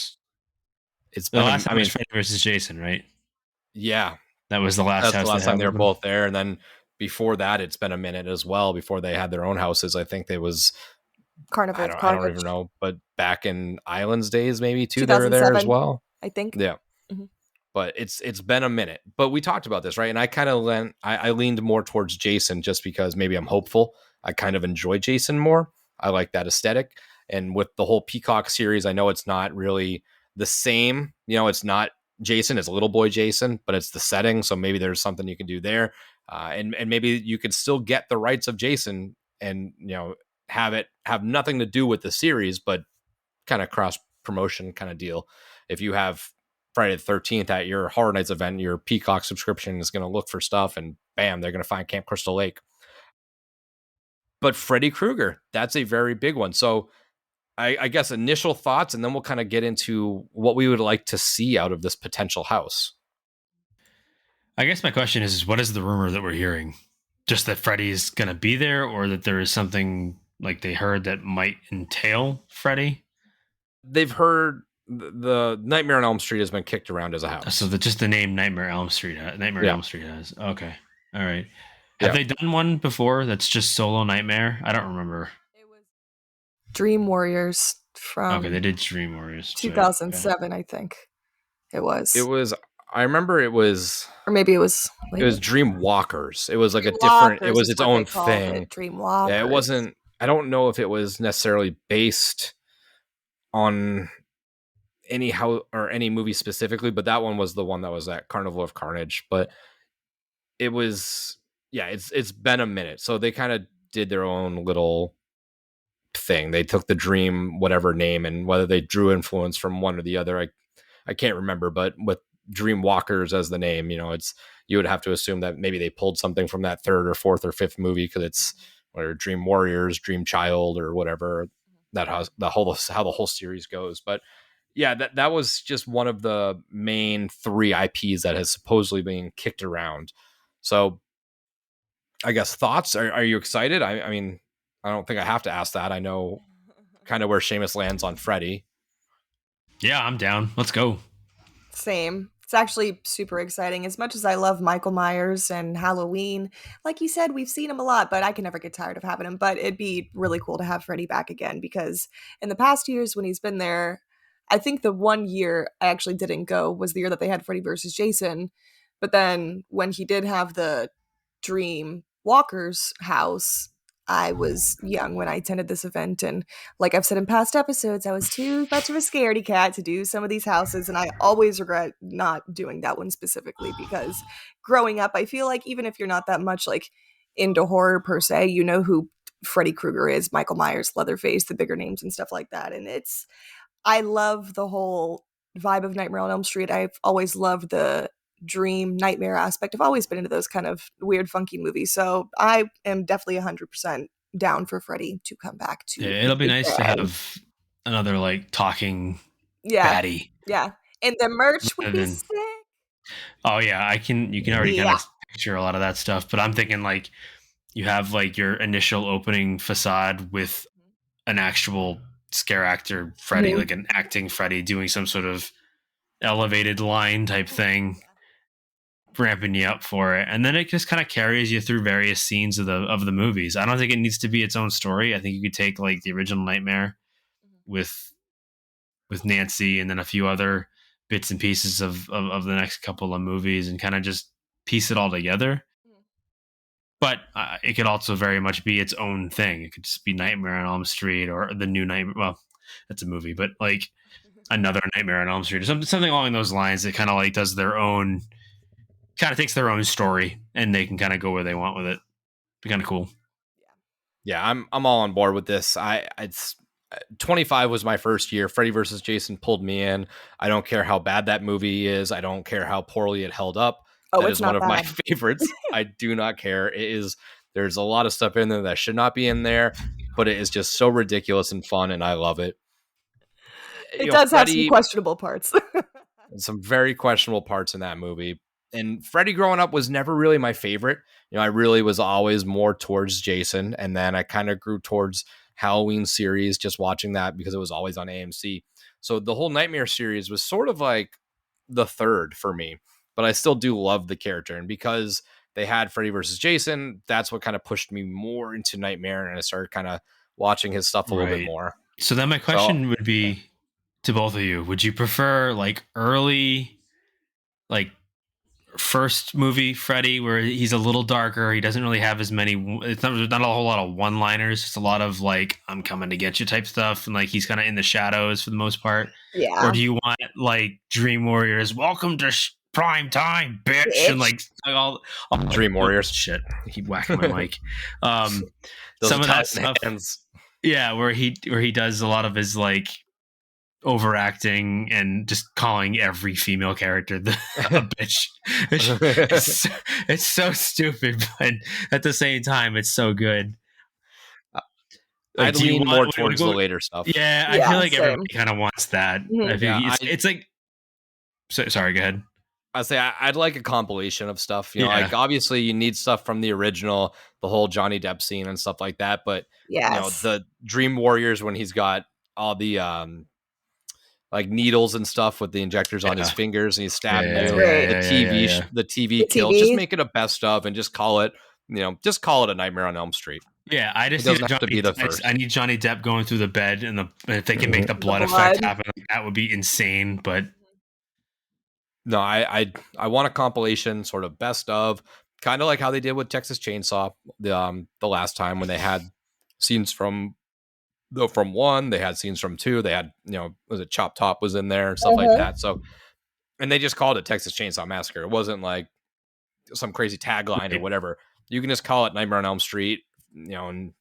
It's been, last time was Freddy versus Jason, right? Yeah, that was the last. That's the last time they were both there, and then before that, it's been a minute as well. Before they had their own houses, I think there was Carnival. I don't even know, but back in Islands days, maybe too, they were there as well. I think. Yeah. Mm-hmm. But it's been a minute. But we talked about this, right? And I kind of I leaned more towards Jason just because maybe I'm hopeful. I kind of enjoy Jason more. I like that aesthetic. And with the whole Peacock series, I know it's not really the same. It's not Jason, it's little boy Jason, but it's the setting. So maybe there's something you can do there. And maybe you could still get the rights of Jason and, have nothing to do with the series, but kind of cross promotion kind of deal. If you have Friday the 13th at your Horror Nights event, your Peacock subscription is going to look for stuff and bam, they're going to find Camp Crystal Lake. But Freddy Krueger, that's a very big one. So I guess initial thoughts, and then we'll kind of get into what we would like to see out of this potential house. I guess my question is what is the rumor that we're hearing? Just that Freddy's going to be there, or that there is something like they heard that might entail Freddy? They've heard the Nightmare on Elm Street has been kicked around as a house. So just the name Nightmare on Elm Street has. Okay. All right. Have they done one before that's just solo Nightmare? I don't remember. It was Dream Warriors from Okay, they did Dream Warriors. 2007, I think. It was. I remember it was, or maybe it was later. It was Dream Walkers. It was like a different, it was its own thing. Dream Walkers. Yeah, it wasn't, I don't know if it was necessarily based on any house or any movie specifically, but that one was the one that was at Carnival of Carnage. But it was, it's been a minute. So they kind of did their own little thing. They took the Dream whatever name, and whether they drew influence from one or the other, I can't remember, but with Dream Walkers as the name, you would have to assume that maybe they pulled something from that third or fourth or fifth movie, because it's whether Dream Warriors, Dream Child, or whatever, that how the whole series goes. But yeah, that was just one of the main 3 IPs that has supposedly been kicked around. So I guess thoughts, are you excited? I mean, I don't think I have to ask that. I know kind of where Seamus lands on Freddy. Yeah, I'm down. Let's go. Same. It's actually super exciting. As much as I love Michael Myers and Halloween, like you said, we've seen him a lot, but I can never get tired of having him. But it'd be really cool to have Freddy back again, because in the past years when he's been there, I think the one year I actually didn't go was the year that they had Freddy versus Jason. But then when he did have the Dream Walker's house, I was young when I attended this event, and like I've said in past episodes, I was too much of a scaredy cat to do some of these houses, and I always regret not doing that one specifically, because growing up, I feel like even if you're not that much like into horror per se, you know who Freddy Krueger is, Michael Myers, Leatherface, the bigger names and stuff like that. And I love the whole vibe of Nightmare on Elm Street. I've always loved the dream nightmare aspect. I've always been into those kind of weird, funky movies. So I am definitely 100% down for Freddy to come back to. Yeah, it'll be nice to have another like talking baddie. Yeah. And the merch would be sick. Oh yeah, you can already kind of picture a lot of that stuff. But I'm thinking like you have like your initial opening facade with an actual scare actor Freddy, like an acting Freddy doing some sort of elevated line type thing, ramping you up for it, and then it just kind of carries you through various scenes of the movies. I don't think it needs to be its own story. I think you could take like the original Nightmare with Nancy and then a few other bits and pieces of the next couple of movies and kind of just piece it all together. But it could also very much be its own thing. It could just be Nightmare on Elm Street or the new Nightmare. Well, that's a movie, but like another Nightmare on Elm Street or something along those lines that kind of like does their own, kind of takes their own story and they can kind of go where they want with it. Be kind of cool. Yeah, I'm all on board with this. It's 25 was my first year. Freddy versus Jason pulled me in. I don't care how bad that movie is. I don't care how poorly it held up. Oh, that it's is one not of my bad. favorites. I do not care. It is. There's a lot of stuff in there that should not be in there, but it is just so ridiculous and fun, and I love it. It does have some questionable parts. Some very questionable parts in that movie. And Freddy growing up was never really my favorite. You know, I really was always more towards Jason, and then I kind of grew towards Halloween series, just watching that because it was always on AMC. So the whole Nightmare series was sort of like the third for me, but I still do love the character. And because they had Freddy versus Jason, that's what kind of pushed me more into Nightmare, and I started kind of watching his stuff a little bit more. So then my question would be to both of you, would you prefer like early, like first movie Freddy where he's a little darker, he doesn't really have as many, it's not a whole lot of one-liners, just a lot of like I'm coming to get you type stuff, and like he's kind of in the shadows for the most part? Or do you want like Dream Warriors, welcome to prime time, bitch, and like all Dream Warriors shit, he whacked my mic. Some of that stuff, where he does a lot of his like overacting and just calling every female character a bitch. It's so stupid, but at the same time, it's so good. I'd lean more towards the later stuff. Yeah, I feel like everybody kind of wants that. I think it's like. Sorry, go ahead. I'd say I'd like a compilation of stuff. You know, like obviously you need stuff from the original, the whole Johnny Depp scene and stuff like that. But you know, the Dream Warriors when he's got all the like needles and stuff with the injectors on his fingers and he's stabbing you. The TV kill. Just make it a best of and just call it. You know, just call it a Nightmare on Elm Street. Yeah, I just need I need Johnny Depp going through the bed, and if they can make the blood effect happen, that would be insane. But no, I want a compilation, sort of best of, kind of like how they did with Texas Chainsaw the last time when they had scenes from 1, they had scenes from 2, they had, you know, was it Chop Top was in there and stuff like that. So, and they just called it Texas Chainsaw Massacre. It wasn't like some crazy tagline or whatever. You can just call it Nightmare on Elm Street, you know, and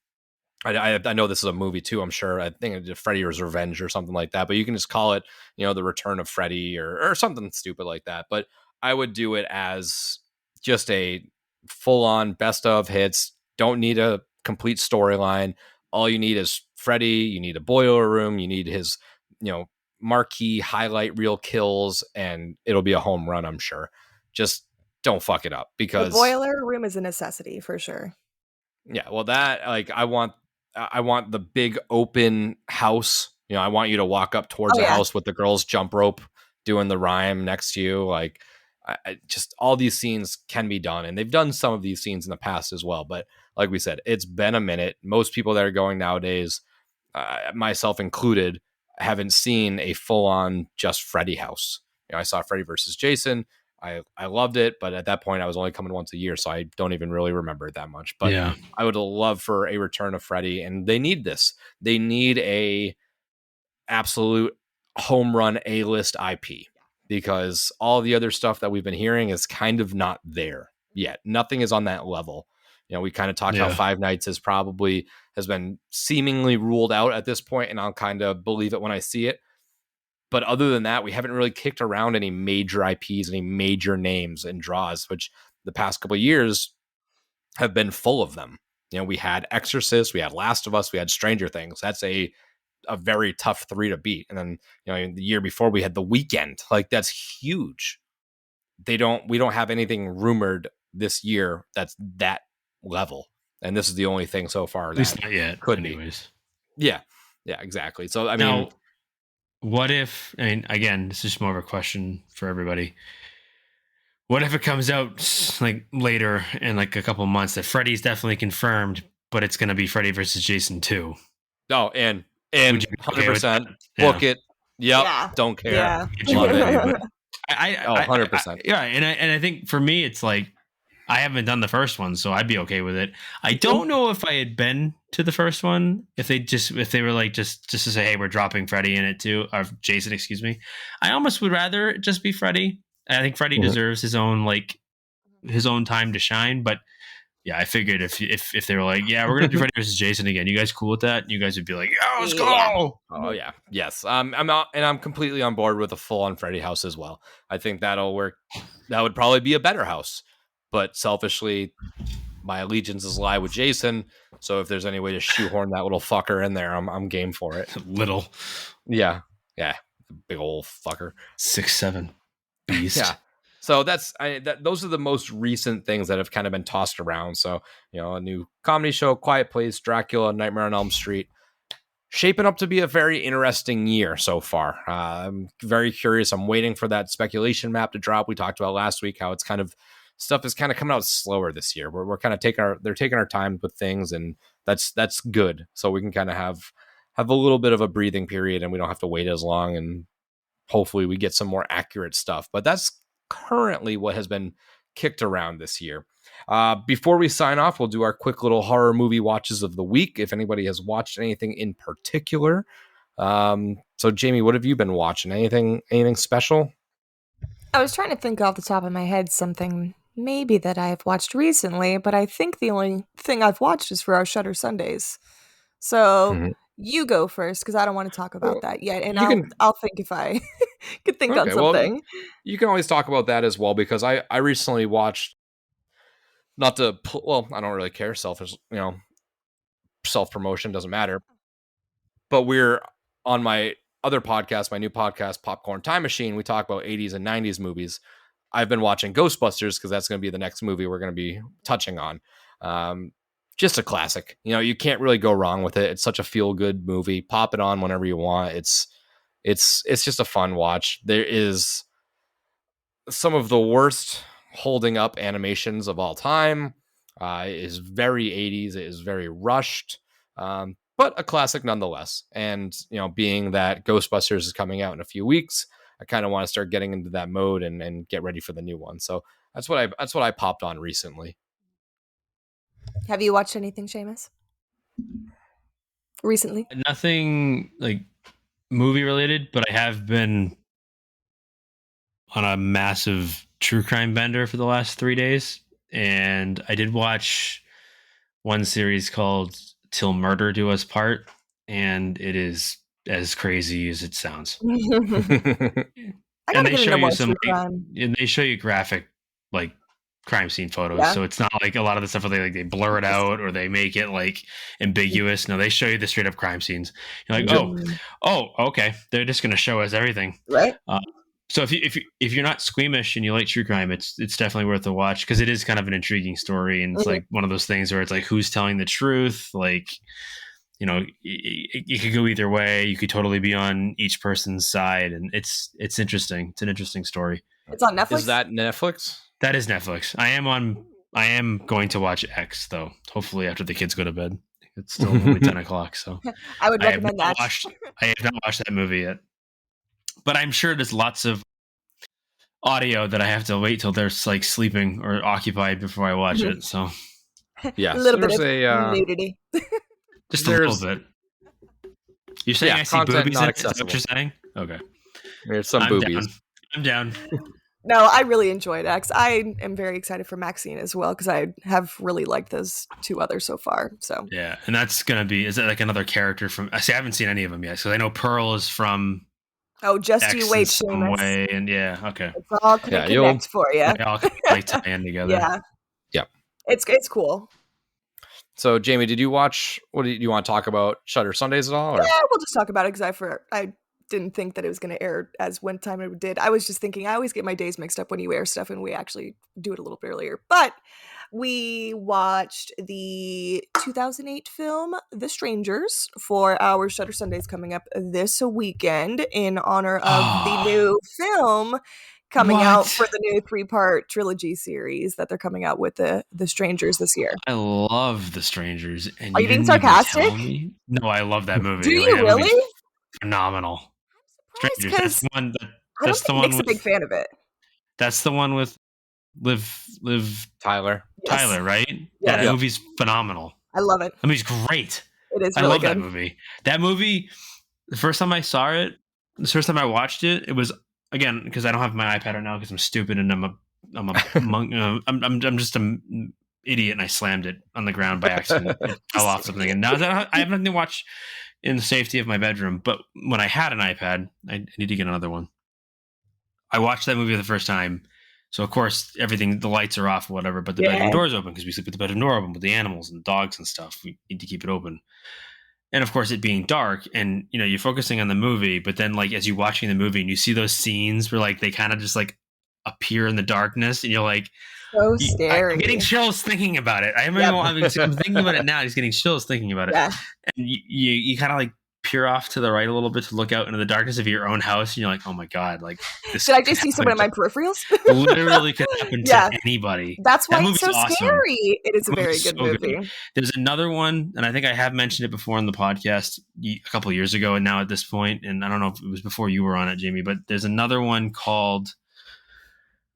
I know this is a movie too, I'm sure. I think it's Freddy's Revenge or something like that, but you can just call it, you know, The Return of Freddy or something stupid like that. But I would do it as just a full-on best of hits. Don't need a complete storyline. All you need is Freddy. You need a boiler room. You need his, you know, marquee highlight reel kills, and it'll be a home run, I'm sure. Just don't fuck it up, because the boiler room is a necessity for sure. Yeah, well, that like I want the big open house. You know, I want you to walk up towards a house with the girl's jump rope doing the rhyme next to you. Like, just all these scenes can be done, and they've done some of these scenes in the past as well. But like we said, it's been a minute. Most people that are going nowadays, myself included, haven't seen a full-on just Freddy house. I saw Freddy versus Jason. I loved it, but at that point I was only coming once a year, so I don't even really remember it that much. But Yeah. I would love for a return of Freddy, and they need this. They need a absolute home run A-list IP, because all the other stuff that we've been hearing is kind of not there yet. Nothing is on that level. We kind of talked how Five Nights has been seemingly ruled out at this point, and I'll kind of believe it when I see it. But other than that, we haven't really kicked around any major IPs, any major names and draws, which the past couple of years have been full of them. We had Exorcist, we had Last of Us, we had Stranger Things. That's a very tough 3 to beat. And then, the year before we had The Weeknd. Like, that's huge. We don't have anything rumored this year that's that level. And this is the only thing so far. At least not yet. Could anyways. be. Yeah, exactly. So, I mean, now, what if, again, this is more of a question for everybody. What if it comes out like later in like a couple months that Freddy's definitely confirmed, but it's going to be Freddy versus Jason 2? Oh, and 100% book it. Yep. Yeah. Don't care. Yeah. Love it. I 100%. Yeah. And I think for me, it's like, I haven't done the first one, so I'd be okay with it. I don't know if I had been to the first one, if they were like just to say, hey, we're dropping Freddy in it too, or Jason, excuse me. I almost would rather it just be Freddy. I think Freddy deserves his own time to shine. But yeah, I figured if they were like, yeah, we're gonna do Freddy versus Jason again, you guys cool with that? You guys would be like, yeah, let's go. Oh yeah, yes. I'm completely on board with a full-on Freddy house as well. I think that'll work. That would probably be a better house. But selfishly, my allegiances lie with Jason. So if there's any way to shoehorn that little fucker in there, I'm game for it. Little, yeah, big old fucker, 6'7" beast. Yeah. So those are the most recent things that have kind of been tossed around. So a new comedy show, Quiet Place, Dracula, Nightmare on Elm Street, shaping up to be a very interesting year so far. I'm very curious. I'm waiting for that speculation map to drop. We talked about last week how stuff is kind of coming out slower this year. We're kind of they're taking our time with things, and that's good. So we can kind of have a little bit of a breathing period, and we don't have to wait as long, and hopefully we get some more accurate stuff. But that's currently what has been kicked around this year. Before we sign off, we'll do our quick little horror movie watches of the week, if anybody has watched anything in particular. So Jamie, what have you been watching? Anything special? I was trying to think off the top of my head something maybe that I've watched recently, but I think the only thing I've watched is for our Shutter Sundays. So you go first, because I don't want to talk about that yet, and I'll think if I could think on something. Well, you can always talk about that as well, because I recently watched, I don't really care, self-promotion doesn't matter, but we're on my other podcast, my new podcast, Popcorn Time Machine. We talk about 80s and 90s movies. I've been watching Ghostbusters because that's going to be the next movie we're going to be touching on. Just a classic. You can't really go wrong with it. It's such a feel-good movie. Pop it on whenever you want. It's just a fun watch. There is some of the worst holding up animations of all time. It is very 80s. It is very rushed. But a classic nonetheless. And, being that Ghostbusters is coming out in a few weeks, I kind of want to start getting into that mode and get ready for the new one. So that's what I popped on recently. Have you watched anything, Seamus? Recently? Nothing like movie related, but I have been on a massive true crime bender for the last 3 days. And I did watch one series called Till Murder Do Us Part, and it is as crazy as it sounds. And they show you they show you graphic like crime scene photos, so it's not like a lot of the stuff where they blur it out or they make it like ambiguous. No, they show you the straight up crime scenes. You're like, oh, okay, they're just going to show us everything, right? So if you're not squeamish and you like true crime, it's definitely worth a watch, because it is kind of an intriguing story, and it's like one of those things where it's like, who's telling the truth? Like, you know, it could go either way. You could totally be on each person's side, and it's interesting. It's an interesting story. It's on Netflix. Is that Netflix? That is Netflix. I am going to watch X though. Hopefully after the kids go to bed. It's still only 10 o'clock, so I would recommend that. I have not watched that movie yet, but I'm sure there's lots of audio that I have to wait till they're like sleeping or occupied before I watch it. So yeah, a little bit of nudity. Just a little bit. You're saying I see boobies in it? Is that what you're saying? Okay. There's some boobies. I'm down. No, I really enjoyed X. I am very excited for Maxine as well because I have really liked those two others so far. So yeah, and that's gonna be. Is that like another character from? I haven't seen any of them yet, so I know Pearl is from. Oh, just X you wait, in some Seamus. way, and yeah, okay. It's all gonna connect for you. They all like tie in together. Yeah. Yep. It's cool. So, Jamie, did you watch? What do you want to talk about? Shutter Sundays at all? Or? Yeah, we'll just talk about it because I didn't think that it was going to air as when time it did. I was just thinking I always get my days mixed up when you air stuff and we actually do it a little bit earlier. But we watched the 2008 film The Strangers for our Shutter Sundays coming up this weekend in honor of the new film coming out for the new 3-part trilogy series that they're coming out with the Strangers this year. I love The Strangers. And are you being sarcastic? No, I love that movie. Do you really? Phenomenal. Strangers. That's the one. That's the one. Nick's a big fan of it. That's the one with Liv Tyler. Yes. Tyler, right? Yeah, that movie's phenomenal. I love it. That movie's great. It is. I really love good. that movie. That movie. The first time I saw it, the first time I watched it, it was again because I don't have my iPad right now because I'm stupid and I'm a monk. I'm just an idiot and I slammed it on the ground by accident. It fell off something, and now I have nothing to watch in the safety of my bedroom. But when I had an iPad, I need to get another one. I watched that movie the first time. So, of course, the lights are off or whatever, but the bedroom door's open because we sleep with the bedroom door open with the animals and dogs and stuff. We need to keep it open. And, of course, it being dark and, you know, you're focusing on the movie, but then, like, as you're watching the movie and you see those scenes where, like, they kind of just, like, appear in the darkness and you're like... So scary. I'm getting chills thinking about it. I'm thinking about it now. He's getting chills thinking about it. Yeah. And you kind of like peer off to the right a little bit to look out into the darkness of your own house, and you're like, oh my god, like this. Did I just see someone in my peripherals? Literally could happen to anybody. That's why it's so awesome. Scary. It is a very good movie. Good. There's another one, and I think I have mentioned it before on the podcast a couple of years ago, and now at this point, and I don't know if it was before you were on it, Jamie, but there's another one called.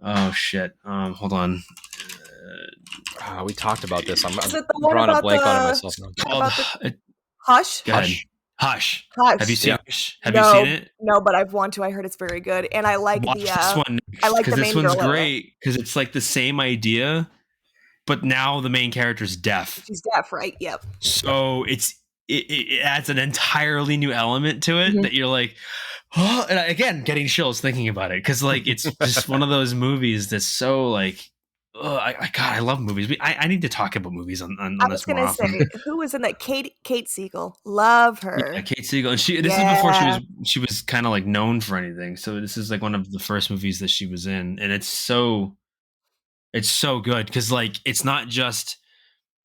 Oh shit! Hold on. We talked about this. I'm drawing a blank on it myself. Hush. Hush. Have you seen Hush? Have you seen it? No, but I've wanted to. I heard it's very good, and I like Watch this one. I like the main this one's girl great because it's like the same idea, but now the main character's deaf. She's deaf, right? Yep. So it adds an entirely new element to it that you're like. Oh, and again, getting chills thinking about it because like it's just one of those movies that's so like, I love movies. I need to talk about movies on this more often. I was gonna say, who was in that? Kate Siegel, love her. Yeah, Kate Siegel, and this is before she was kind of like known for anything. So this is like one of the first movies that she was in, and it's so good because like it's not just.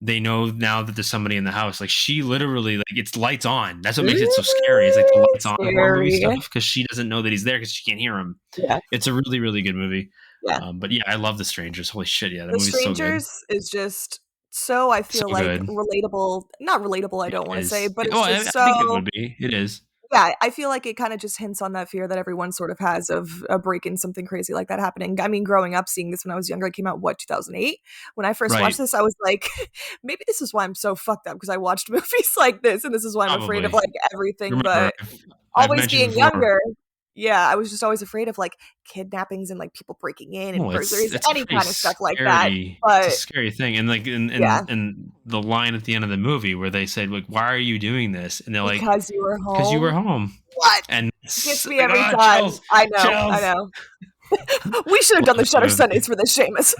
They know now that there's somebody in the house. Like she literally, like it's lights on. That's what makes it so scary. It's like the lights on horror movie stuff because she doesn't know that he's there because she can't hear him. Yeah, it's a really, really good movie. Yeah, but yeah, I love The Strangers. Holy shit, yeah, that movie's so good. The Strangers is just so I feel so like good. Relatable. Not relatable. I don't want to say, but it's just so. I think it would be. It is. Yeah, I feel like it kind of just hints on that fear that everyone sort of has of a break-in, something crazy like that happening. I mean, growing up, seeing this when I was younger, it came out, 2008? When I first watched this, I was like, maybe this is why I'm so fucked up, because I watched movies like this, and this is why I'm afraid of, like, everything. Remember, but always being younger, I was just always afraid of, like, kidnappings and, like, people breaking in and burglaries, any kind of stuff like that. But it's a scary thing. And, like, and the line at the end of the movie where they said, like, why are you doing this? And they're like, because you were home. Because you were home. What? And it gets me every time. Chills. I know. We should have done the Shutter Sundays for this, Seamus.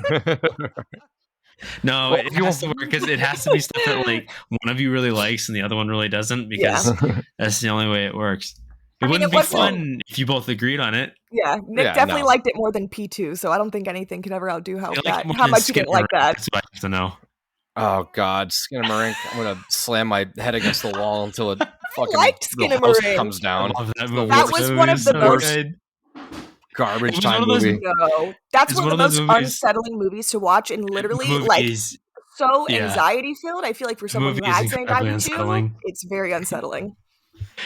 No, it has to work because it has to be stuff that, like, one of you really likes and the other one really doesn't, because that's the only way it works. It wouldn't be fun if you both agreed on it. Yeah, Nick definitely liked it more than P2, so I don't think anything could ever outdo how much you didn't like that. That's what I have to know. Oh God, Skinamarink! I'm gonna slam my head against the wall until it fucking liked the house Skinamarink. comes down. I love that The movie. That worst- was one of the worst most garbage It was time one of those- movie. No, that's It's one of the one of those most movies- unsettling movies to watch, and literally, movie like, is- so yeah. anxiety filled. I feel like for someone who movie is has incredibly anxiety too, unsettling. it's very unsettling.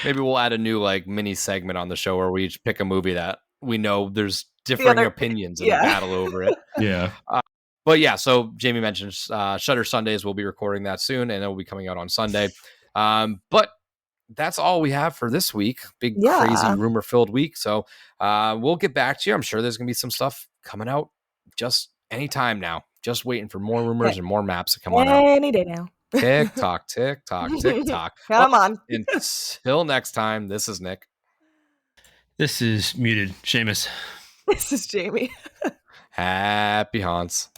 Maybe we'll add a new like mini segment on the show where we each pick a movie that we know there's differing other- opinions and yeah. battle over it. Yeah. But yeah, so Jamie mentioned Shutter Sundays. We'll be recording that soon, and it will be coming out on Sunday. But that's all we have for this week. Big, crazy, Yeah. rumor-filled week. So we'll get back to you. I'm sure there's going to be some stuff coming out just anytime now. Just waiting for more rumors and more maps to come on out. Any day now. Tick tock, tick tock, tick tock. Come on. Until next time, this is Nick. This is muted. Seamus. This is Jamie. Happy haunts.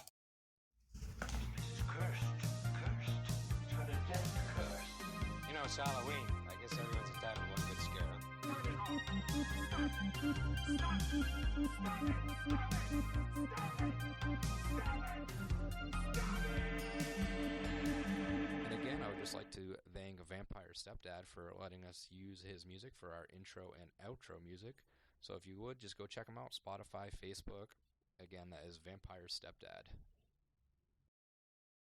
You know, it's Halloween. I guess everyone's entitled to one good scare. And again, I would just like to thank Vampire Stepdad for letting us use his music for our intro and outro music. So if you would, just go check him out, Spotify, Facebook. Again, that is Vampire Stepdad.